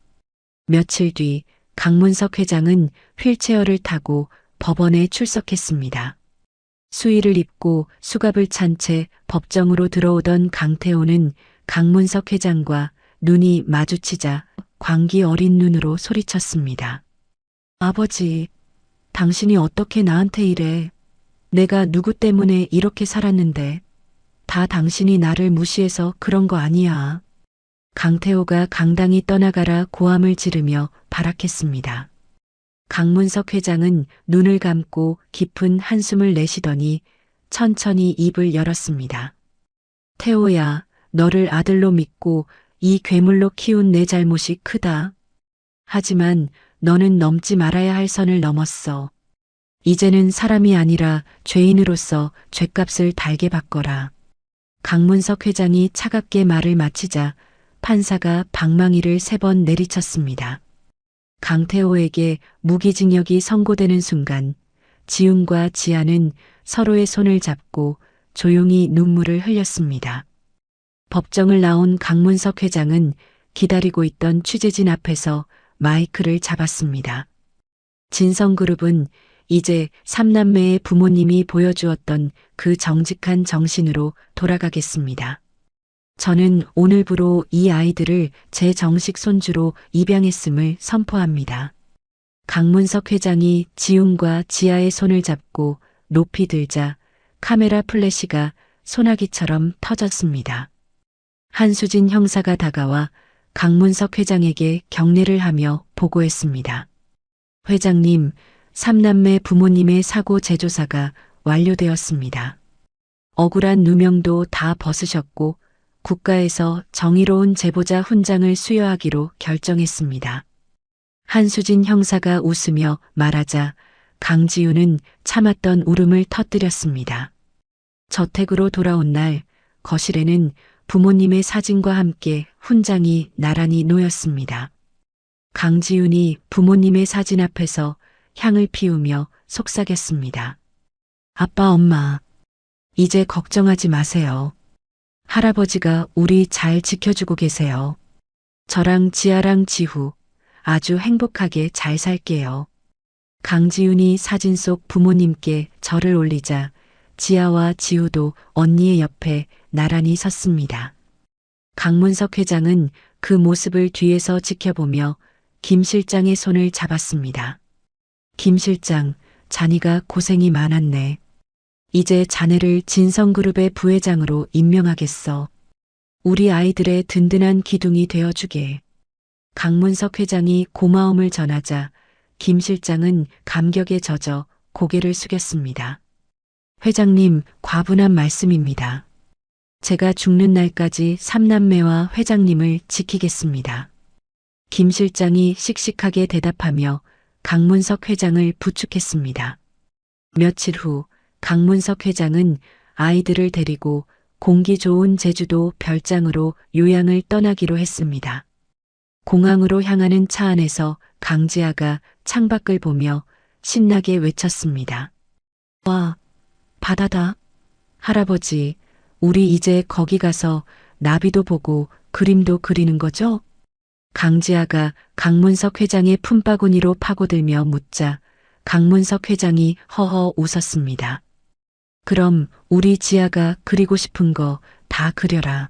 S1: 며칠 뒤 강문석 회장은 휠체어를 타고 법원에 출석했습니다. 수의를 입고 수갑을 찬 채 법정으로 들어오던 강태호는 강문석 회장과 눈이 마주치자 광기 어린 눈으로 소리쳤습니다. 아버지, 당신이 어떻게 나한테 이래? 내가 누구 때문에 이렇게 살았는데 다 당신이 나를 무시해서 그런 거 아니야. 강태호가 강당이 떠나가라 고함을 지르며 발악했습니다. 강문석 회장은 눈을 감고 깊은 한숨을 내쉬더니 천천히 입을 열었습니다. 태호야, 너를 아들로 믿고 이 괴물로 키운 내 잘못이 크다. 하지만 너는 넘지 말아야 할 선을 넘었어. 이제는 사람이 아니라 죄인으로서 죗값을 달게 받거라. 강문석 회장이 차갑게 말을 마치자 판사가 방망이를 3번 내리쳤습니다. 강태호에게 무기징역이 선고되는 순간 지훈과 지아는 서로의 손을 잡고 조용히 눈물을 흘렸습니다. 법정을 나온 강문석 회장은 기다리고 있던 취재진 앞에서 마이크를 잡았습니다. 진성그룹은 이제 삼남매의 부모님이 보여주었던 그 정직한 정신으로 돌아가겠습니다. 저는 오늘부로 이 아이들을 제 정식 손주로 입양했음을 선포합니다. 강문석 회장이 지훈과 지아의 손을 잡고 높이 들자 카메라 플래시가 소나기처럼 터졌습니다. 한수진 형사가 다가와 강문석 회장에게 경례를 하며 보고했습니다. 회장님, 삼남매 부모님의 사고 재조사가 완료되었습니다. 억울한 누명도 다 벗으셨고 국가에서 정의로운 제보자 훈장을 수여하기로 결정했습니다. 한수진 형사가 웃으며 말하자 강지훈은 참았던 울음을 터뜨렸습니다. 저택으로 돌아온 날 거실에는 부모님의 사진과 함께 훈장이 나란히 놓였습니다. 강지훈이 부모님의 사진 앞에서 향을 피우며 속삭였습니다. 아빠, 엄마, 이제 걱정하지 마세요. 할아버지가 우리 잘 지켜주고 계세요. 저랑 지아랑 지후 아주 행복하게 잘 살게요. 강지훈이 사진 속 부모님께 절을 올리자 지아와 지우도 언니의 옆에 나란히 섰습니다. 강문석 회장은 그 모습을 뒤에서 지켜보며 김 실장의 손을 잡았습니다. 김 실장, 자네가 고생이 많았네. 이제 자네를 진성그룹의 부회장으로 임명하겠어. 우리 아이들의 든든한 기둥이 되어주게. 강문석 회장이 고마움을 전하자 김 실장은 감격에 젖어 고개를 숙였습니다. 회장님, 과분한 말씀입니다. 제가 죽는 날까지 삼남매와 회장님을 지키겠습니다. 김 실장이 씩씩하게 대답하며 강문석 회장을 부축했습니다. 며칠 후 강문석 회장은 아이들을 데리고 공기 좋은 제주도 별장으로 요양을 떠나기로 했습니다. 공항으로 향하는 차 안에서 강지아가 창밖을 보며 신나게 외쳤습니다. 와, 바다다. 할아버지, 우리 이제 거기 가서 나비도 보고 그림도 그리는 거죠? 강지아가 강문석 회장의 품바구니로 파고들며 묻자 강문석 회장이 허허 웃었습니다. 그럼 우리 지아가 그리고 싶은 거 다 그려라.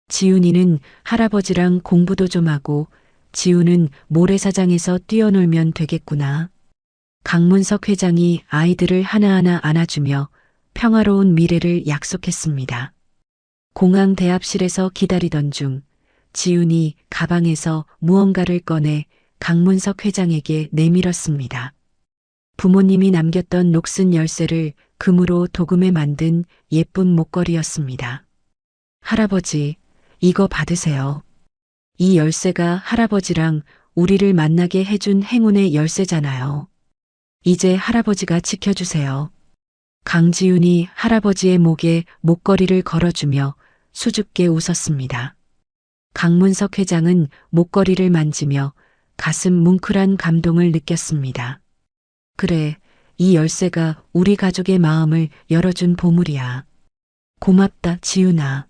S1: 지훈이는 할아버지랑 공부도 좀 하고 지훈은 모래사장에서 뛰어놀면 되겠구나. 강문석 회장이 아이들을 하나하나 안아주며 평화로운 미래를 약속했습니다. 공항 대합실에서 기다리던 중 지훈이 가방에서 무언가를 꺼내 강문석 회장에게 내밀었습니다. 부모님이 남겼던 녹슨 열쇠를 금으로 도금해 만든 예쁜 목걸이였습니다. 할아버지, 이거 받으세요. 이 열쇠가 할아버지랑 우리를 만나게 해준 행운의 열쇠잖아요. 이제 할아버지가 지켜주세요. 강지훈이 할아버지의 목에 목걸이를 걸어주며 수줍게 웃었습니다. 강문석 회장은 목걸이를 만지며 가슴 뭉클한 감동을 느꼈습니다. 그래, 이 열쇠가 우리 가족의 마음을 열어준 보물이야. 고맙다, 지훈아.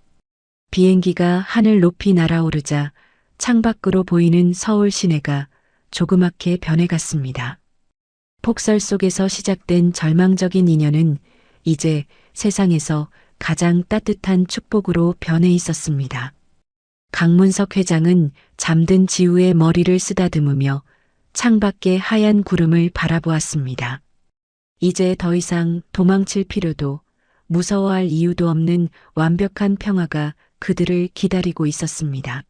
S1: 비행기가 하늘 높이 날아오르자 창밖으로 보이는 서울 시내가 조그맣게 변해갔습니다. 폭설 속에서 시작된 절망적인 인연은 이제 세상에서 가장 따뜻한 축복으로 변해 있었습니다. 강문석 회장은 잠든 지우의 머리를 쓰다듬으며 창밖의 하얀 구름을 바라보았습니다. 이제 더 이상 도망칠 필요도 무서워할 이유도 없는 완벽한 평화가 그들을 기다리고 있었습니다.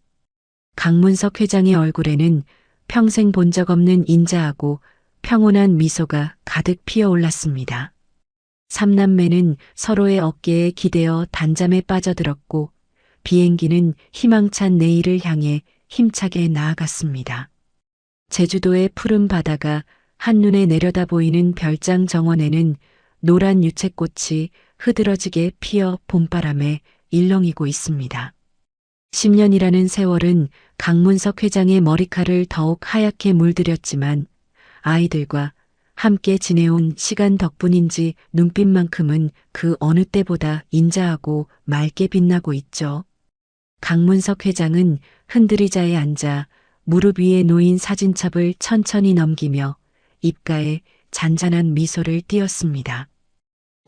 S1: 강문석 회장의 얼굴에는 평생 본 적 없는 인자하고 평온한 미소가 가득 피어올랐습니다. 삼남매는 서로의 어깨에 기대어 단잠에 빠져들었고 비행기는 희망찬 내일을 향해 힘차게 나아갔습니다. 제주도의 푸른 바다가 한눈에 내려다 보이는 별장 정원에는 노란 유채꽃이 흐드러지게 피어 봄바람에 일렁이고 있습니다. 10년이라는 세월은 강문석 회장의 머리칼을 더욱 하얗게 물들였지만 아이들과 함께 지내온 시간 덕분인지 눈빛만큼은 그 어느 때보다 인자하고 맑게 빛나고 있죠. 강문석 회장은 흔들의자에 앉아 무릎 위에 놓인 사진첩을 천천히 넘기며 입가에 잔잔한 미소를 띄었습니다.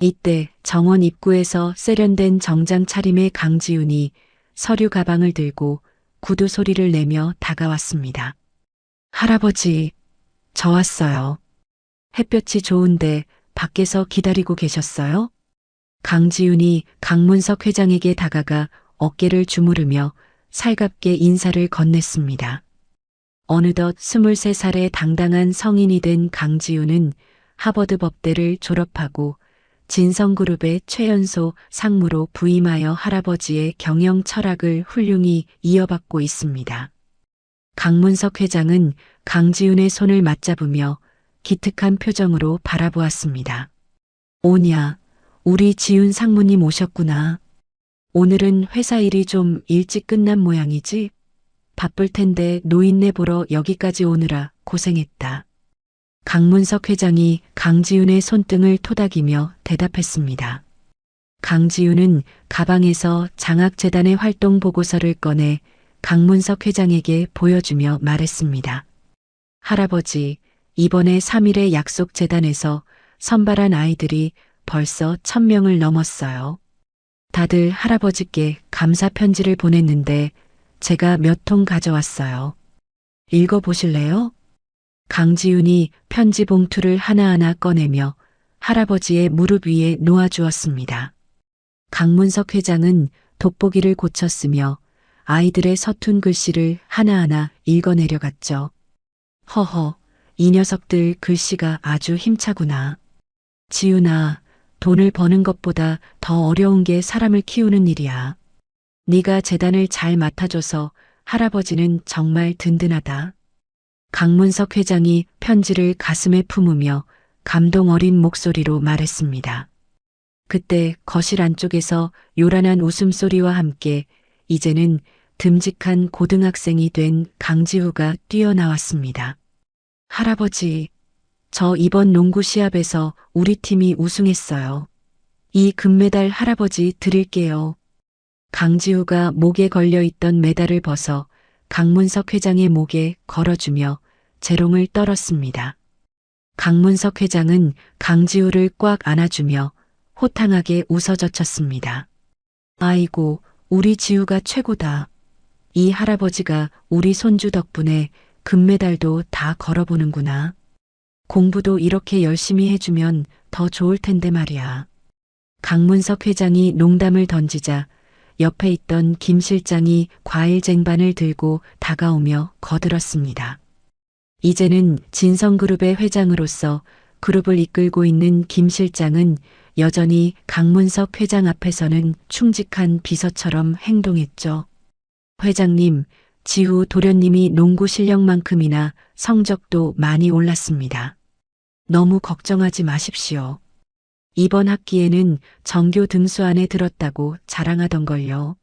S1: 이때 정원 입구에서 세련된 정장 차림의 강지훈이 서류 가방을 들고 구두 소리를 내며 다가왔습니다. 할아버지, 저 왔어요. 햇볕이 좋은데 밖에서 기다리고 계셨어요? 강지훈이 강문석 회장에게 다가가 어깨를 주무르며 살갑게 인사를 건넸습니다. 어느덧 23살의 당당한 성인이 된 강지훈은 하버드 법대를 졸업하고 진성그룹의 최연소 상무로 부임하여 할아버지의 경영 철학을 훌륭히 이어받고 있습니다. 강문석 회장은 강지훈의 손을 맞잡으며 기특한 표정으로 바라보았습니다. 오냐, 우리 지훈 상무님 오셨구나. 오늘은 회사 일이 좀 일찍 끝난 모양이지? 바쁠 텐데 노인네 보러 여기까지 오느라 고생했다. 강문석 회장이 강지훈의 손등을 토닥이며 대답했습니다. 강지훈은 가방에서 장학재단의 활동 보고서를 꺼내 강문석 회장에게 보여주며 말했습니다. 할아버지, 이번에 3일의 약속 재단에서 선발한 아이들이 벌써 1000명을 넘었어요. 다들 할아버지께 감사 편지를 보냈는데 제가 몇 통 가져왔어요. 읽어보실래요? 강지훈이 편지 봉투를 하나하나 꺼내며 할아버지의 무릎 위에 놓아주었습니다. 강문석 회장은 돋보기를 고쳤으며 아이들의 서툰 글씨를 하나하나 읽어내려갔죠. 허허, 이 녀석들 글씨가 아주 힘차구나. 지훈아, 돈을 버는 것보다 더 어려운 게 사람을 키우는 일이야. 네가 재단을 잘 맡아줘서 할아버지는 정말 든든하다. 강문석 회장이 편지를 가슴에 품으며 감동 어린 목소리로 말했습니다. 그때 거실 안쪽에서 요란한 웃음소리와 함께 이제는 듬직한 고등학생이 된 강지우가 뛰어나왔습니다. 할아버지, 저 이번 농구 시합에서 우리 팀이 우승했어요. 이 금메달 할아버지 드릴게요. 강지우가 목에 걸려있던 메달을 벗어 강문석 회장의 목에 걸어주며 재롱을 떨었습니다. 강문석 회장은 강지우를 꽉 안아주며 호탕하게 웃어젖혔습니다. 아이고, 우리 지우가 최고다. 이 할아버지가 우리 손주 덕분에 금메달도 다 걸어보는구나. 공부도 이렇게 열심히 해주면 더 좋을 텐데 말이야. 강문석 회장이 농담을 던지자 옆에 있던 김 실장이 과일 쟁반을 들고 다가오며 거들었습니다. 이제는 진성그룹의 회장으로서 그룹을 이끌고 있는 김 실장은 여전히 강문석 회장 앞에서는 충직한 비서처럼 행동했죠. 회장님, 지후 도련님이 농구 실력만큼이나 성적도 많이 올랐습니다. 너무 걱정하지 마십시오. 이번 학기에는 전교 등수 안에 들었다고 자랑하던걸요.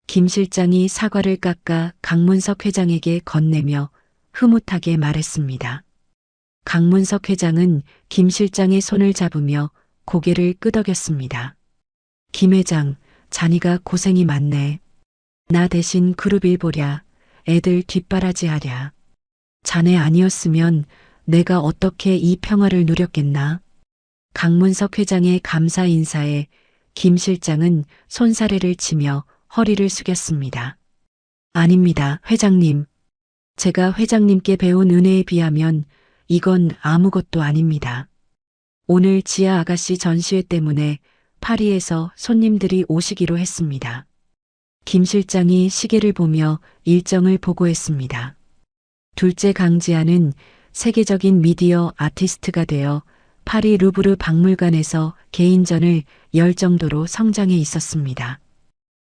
S1: 김 실장이 사과를 깎아 강문석 회장에게 건네며 흐뭇하게 말했습니다. 강문석 회장은 김 실장의 손을 잡으며 고개를 끄덕였습니다. 김 회장, 자니가 고생이 많네. 나 대신 그룹 일 보랴. 애들 뒷바라지 하랴. 자네 아니었으면 내가 어떻게 이 평화를 누렸겠나. 강문석 회장의 감사 인사에 김 실장은 손사래를 치며 허리를 숙였습니다. 아닙니다, 회장님. 제가 회장님께 배운 은혜에 비하면 이건 아무것도 아닙니다. 오늘 지아 아가씨 전시회 때문에 파리에서 손님들이 오시기로 했습니다. 김 실장이 시계를 보며 일정을 보고했습니다. 둘째 강지아는 세계적인 미디어 아티스트가 되어 파리 루브르 박물관에서 개인전을 열 정도로 성장해 있었습니다.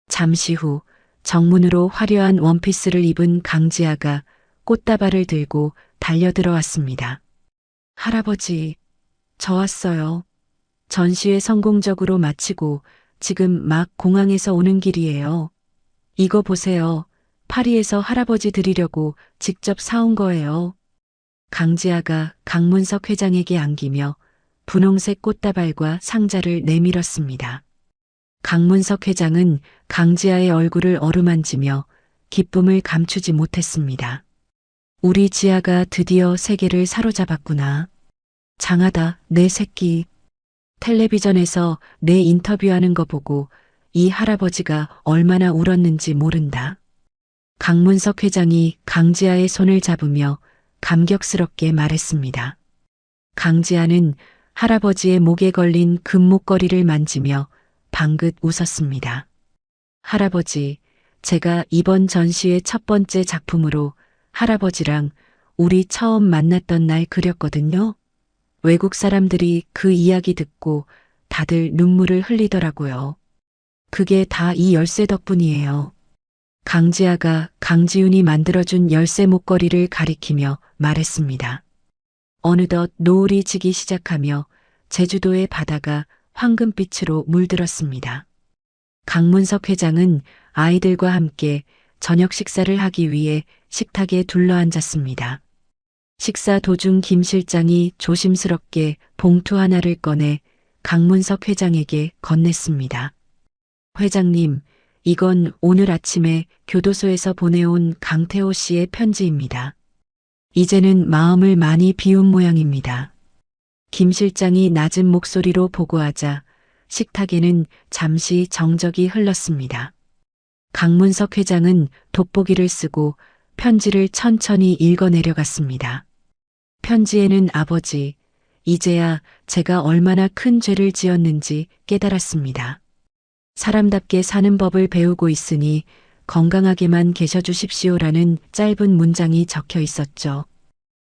S1: 잠시 후 정문으로 화려한 원피스를 입은 강지아가 꽃다발을 들고 달려들어왔습니다. 할아버지, 저 왔어요. 전시회 성공적으로 마치고 지금 막 공항에서 오는 길이에요. 이거 보세요. 파리에서 할아버지 드리려고 직접 사온 거예요. 강지아가 강문석 회장에게 안기며 분홍색 꽃다발과 상자를 내밀었습니다. 강문석 회장은 강지아의 얼굴을 어루만지며 기쁨을 감추지 못했습니다. 우리 지아가 드디어 세계를 사로잡았구나. 장하다, 내 새끼. 텔레비전에서 내 인터뷰하는 거 보고 이 할아버지가 얼마나 울었는지 모른다. 강문석 회장이 강지아의 손을 잡으며 감격스럽게 말했습니다. 강지아는 할아버지의 목에 걸린 금목걸이를 만지며 방긋 웃었습니다. 할아버지, 제가 이번 전시회 첫 번째 작품으로 할아버지랑 우리 처음 만났던 날 그렸거든요. 외국 사람들이 그 이야기 듣고 다들 눈물을 흘리더라고요. 그게 다 이 열쇠 덕분이에요. 강지아가 강지훈이 만들어준 열쇠 목걸이를 가리키며 말했습니다. 어느덧 노을이 지기 시작하며 제주도의 바다가 황금빛으로 물들었습니다. 강문석 회장은 아이들과 함께 저녁 식사를 하기 위해 식탁에 둘러앉았습니다. 식사 도중 김 실장이 조심스럽게 봉투 하나를 꺼내 강문석 회장에게 건넸습니다. 회장님, 이건 오늘 아침에 교도소에서 보내온 강태호 씨의 편지입니다. 이제는 마음을 많이 비운 모양입니다. 김 실장이 낮은 목소리로 보고하자 식탁에는 잠시 정적이 흘렀습니다. 강문석 회장은 돋보기를 쓰고 편지를 천천히 읽어 내려갔습니다. 편지에는 아버지, 이제야 제가 얼마나 큰 죄를 지었는지 깨달았습니다. 사람답게 사는 법을 배우고 있으니 건강하게만 계셔 주십시오라는 짧은 문장이 적혀 있었죠.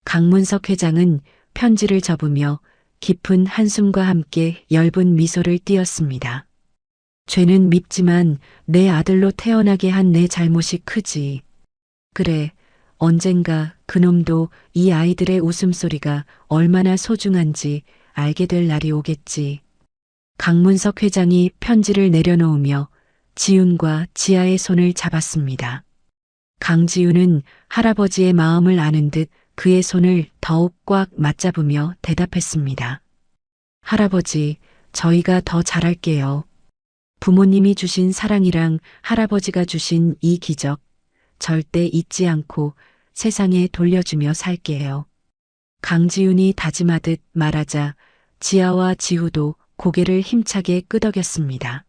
S1: 강문석 회장은 편지를 접으며 깊은 한숨과 함께 엷은 미소를 띄었습니다. 죄는 밉지만 내 아들로 태어나게 한 내 잘못이 크지. 그래, 언젠가 그놈도 이 아이들의 웃음소리가 얼마나 소중한지 알게 될 날이 오겠지. 강문석 회장이 편지를 내려놓으며 지훈과 지아의 손을 잡았습니다. 강지훈은 할아버지의 마음을 아는 듯 그의 손을 더욱 꽉 맞잡으며 대답했습니다. 할아버지, 저희가 더 잘할게요. 부모님이 주신 사랑이랑 할아버지가 주신 이 기적, 절대 잊지 않고 세상에 돌려주며 살게요. 강지훈이 다짐하듯 말하자 지아와 지우도 고개를 힘차게 끄덕였습니다.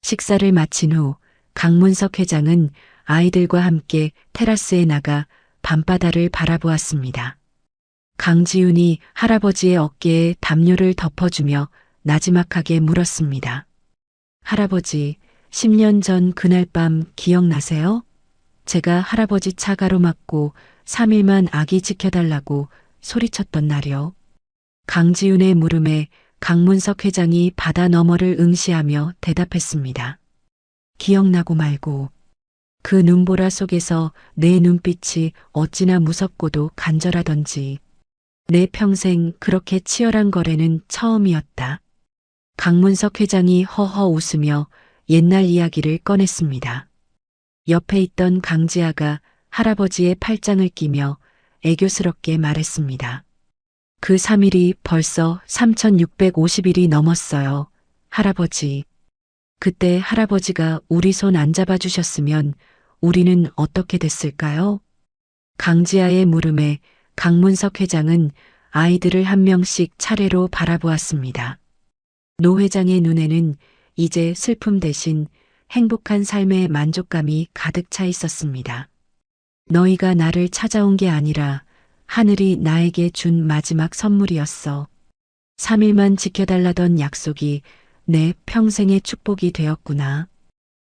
S1: 식사를 마친 후 강문석 회장은 아이들과 함께 테라스에 나가 밤바다를 바라보았습니다. 강지훈이 할아버지의 어깨에 담요를 덮어주며 나지막하게 물었습니다. 할아버지, 10년 전 그날 밤 기억나세요? 제가 할아버지 차 가로막고 3일만 아기 지켜달라고 소리쳤던 날이요. 강지훈의 물음에 강문석 회장이 바다 너머를 응시하며 대답했습니다. 기억나고 말고. 그 눈보라 속에서 내 눈빛이 어찌나 무섭고도 간절하던지. 내 평생 그렇게 치열한 거래는 처음이었다. 강문석 회장이 허허 웃으며 옛날 이야기를 꺼냈습니다. 옆에 있던 강지아가 할아버지의 팔짱을 끼며 애교스럽게 말했습니다. 그 3일이 벌써 3650일이 넘었어요. 할아버지. 그때 할아버지가 우리 손 안 잡아주셨으면 우리는 어떻게 됐을까요? 강지아의 물음에 강문석 회장은 아이들을 한 명씩 차례로 바라보았습니다. 노 회장의 눈에는 이제 슬픔 대신 행복한 삶의 만족감이 가득 차 있었습니다. 너희가 나를 찾아온 게 아니라 하늘이 나에게 준 마지막 선물이었어. 3일만 지켜달라던 약속이 내 평생의 축복이 되었구나.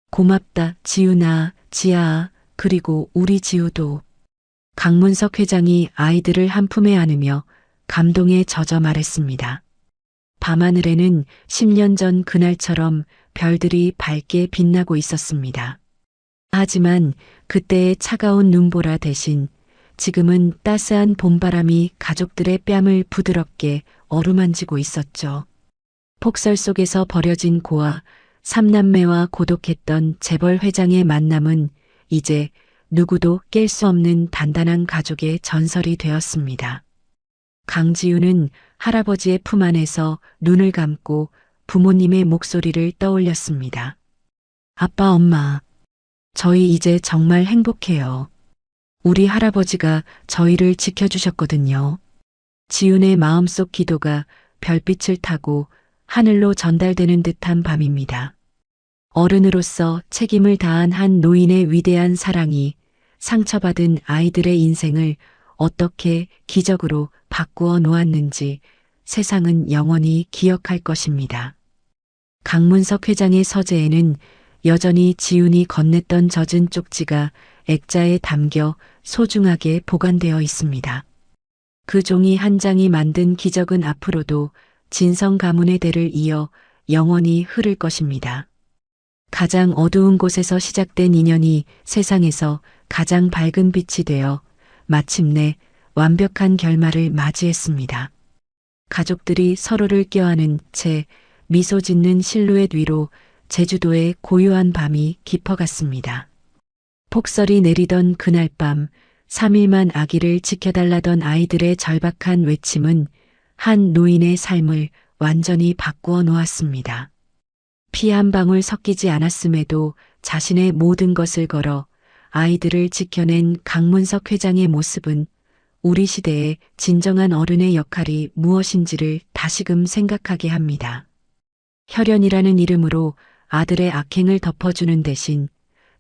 S1: 고맙다, 지훈아, 지아아, 그리고 우리 지우도. 강문석 회장이 아이들을 한 품에 안으며 감동에 젖어 말했습니다. 밤하늘에는 10년 전 그날처럼 별들이 밝게 빛나고 있었습니다. 하지만 그때의 차가운 눈보라 대신 지금은 따스한 봄바람이 가족들의 뺨을 부드럽게 어루만지고 있었죠. 폭설 속에서 버려진 고아, 삼남매와 고독했던 재벌 회장의 만남은 이제 누구도 깰 수 없는 단단한 가족의 전설이 되었습니다. 강지훈은 할아버지의 품 안에서 눈을 감고 부모님의 목소리를 떠올렸습니다. 아빠, 엄마, 저희 이제 정말 행복해요. 우리 할아버지가 저희를 지켜주셨거든요. 지훈의 마음속 기도가 별빛을 타고 하늘로 전달되는 듯한 밤입니다. 어른으로서 책임을 다한 한 노인의 위대한 사랑이 상처받은 아이들의 인생을 어떻게 기적으로 바꾸어 놓았는지 세상은 영원히 기억할 것입니다. 강문석 회장의 서재에는 여전히 지훈이 건넸던 젖은 쪽지가 액자에 담겨 소중하게 보관되어 있습니다. 그 종이 한 장이 만든 기적은 앞으로도 진성 가문의 대를 이어 영원히 흐를 것입니다. 가장 어두운 곳에서 시작된 인연이 세상에서 가장 밝은 빛이 되어 마침내 완벽한 결말을 맞이했습니다. 가족들이 서로를 껴안은 채 미소 짓는 실루엣 위로 제주도의 고요한 밤이 깊어갔습니다. 폭설이 내리던 그날 밤 3일만 아기를 지켜달라던 아이들의 절박한 외침은 한 노인의 삶을 완전히 바꾸어 놓았습니다. 피 한 방울 섞이지 않았음에도 자신의 모든 것을 걸어 아이들을 지켜낸 강문석 회장의 모습은 우리 시대의 진정한 어른의 역할이 무엇인지를 다시금 생각하게 합니다. 혈연이라는 이름으로 아들의 악행을 덮어주는 대신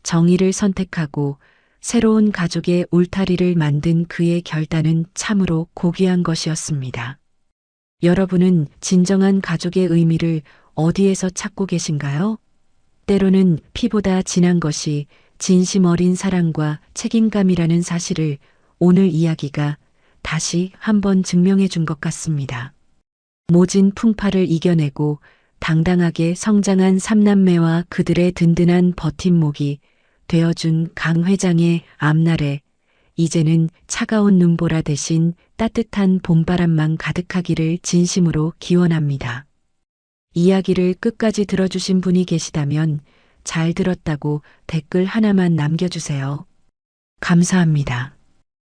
S1: 정의를 선택하고 새로운 가족의 울타리를 만든 그의 결단은 참으로 고귀한 것이었습니다. 여러분은 진정한 가족의 의미를 어디에서 찾고 계신가요? 때로는 피보다 진한 것이 진심 어린 사랑과 책임감이라는 사실을 오늘 이야기가 다시 한번 증명해 준 것 같습니다. 모진 풍파를 이겨내고 당당하게 성장한 삼남매와 그들의 든든한 버팀목이 되어준 강 회장의 앞날에 이제는 차가운 눈보라 대신 따뜻한 봄바람만 가득하기를 진심으로 기원합니다. 이야기를 끝까지 들어주신 분이 계시다면 잘 들었다고 댓글 하나만 남겨주세요. 감사합니다.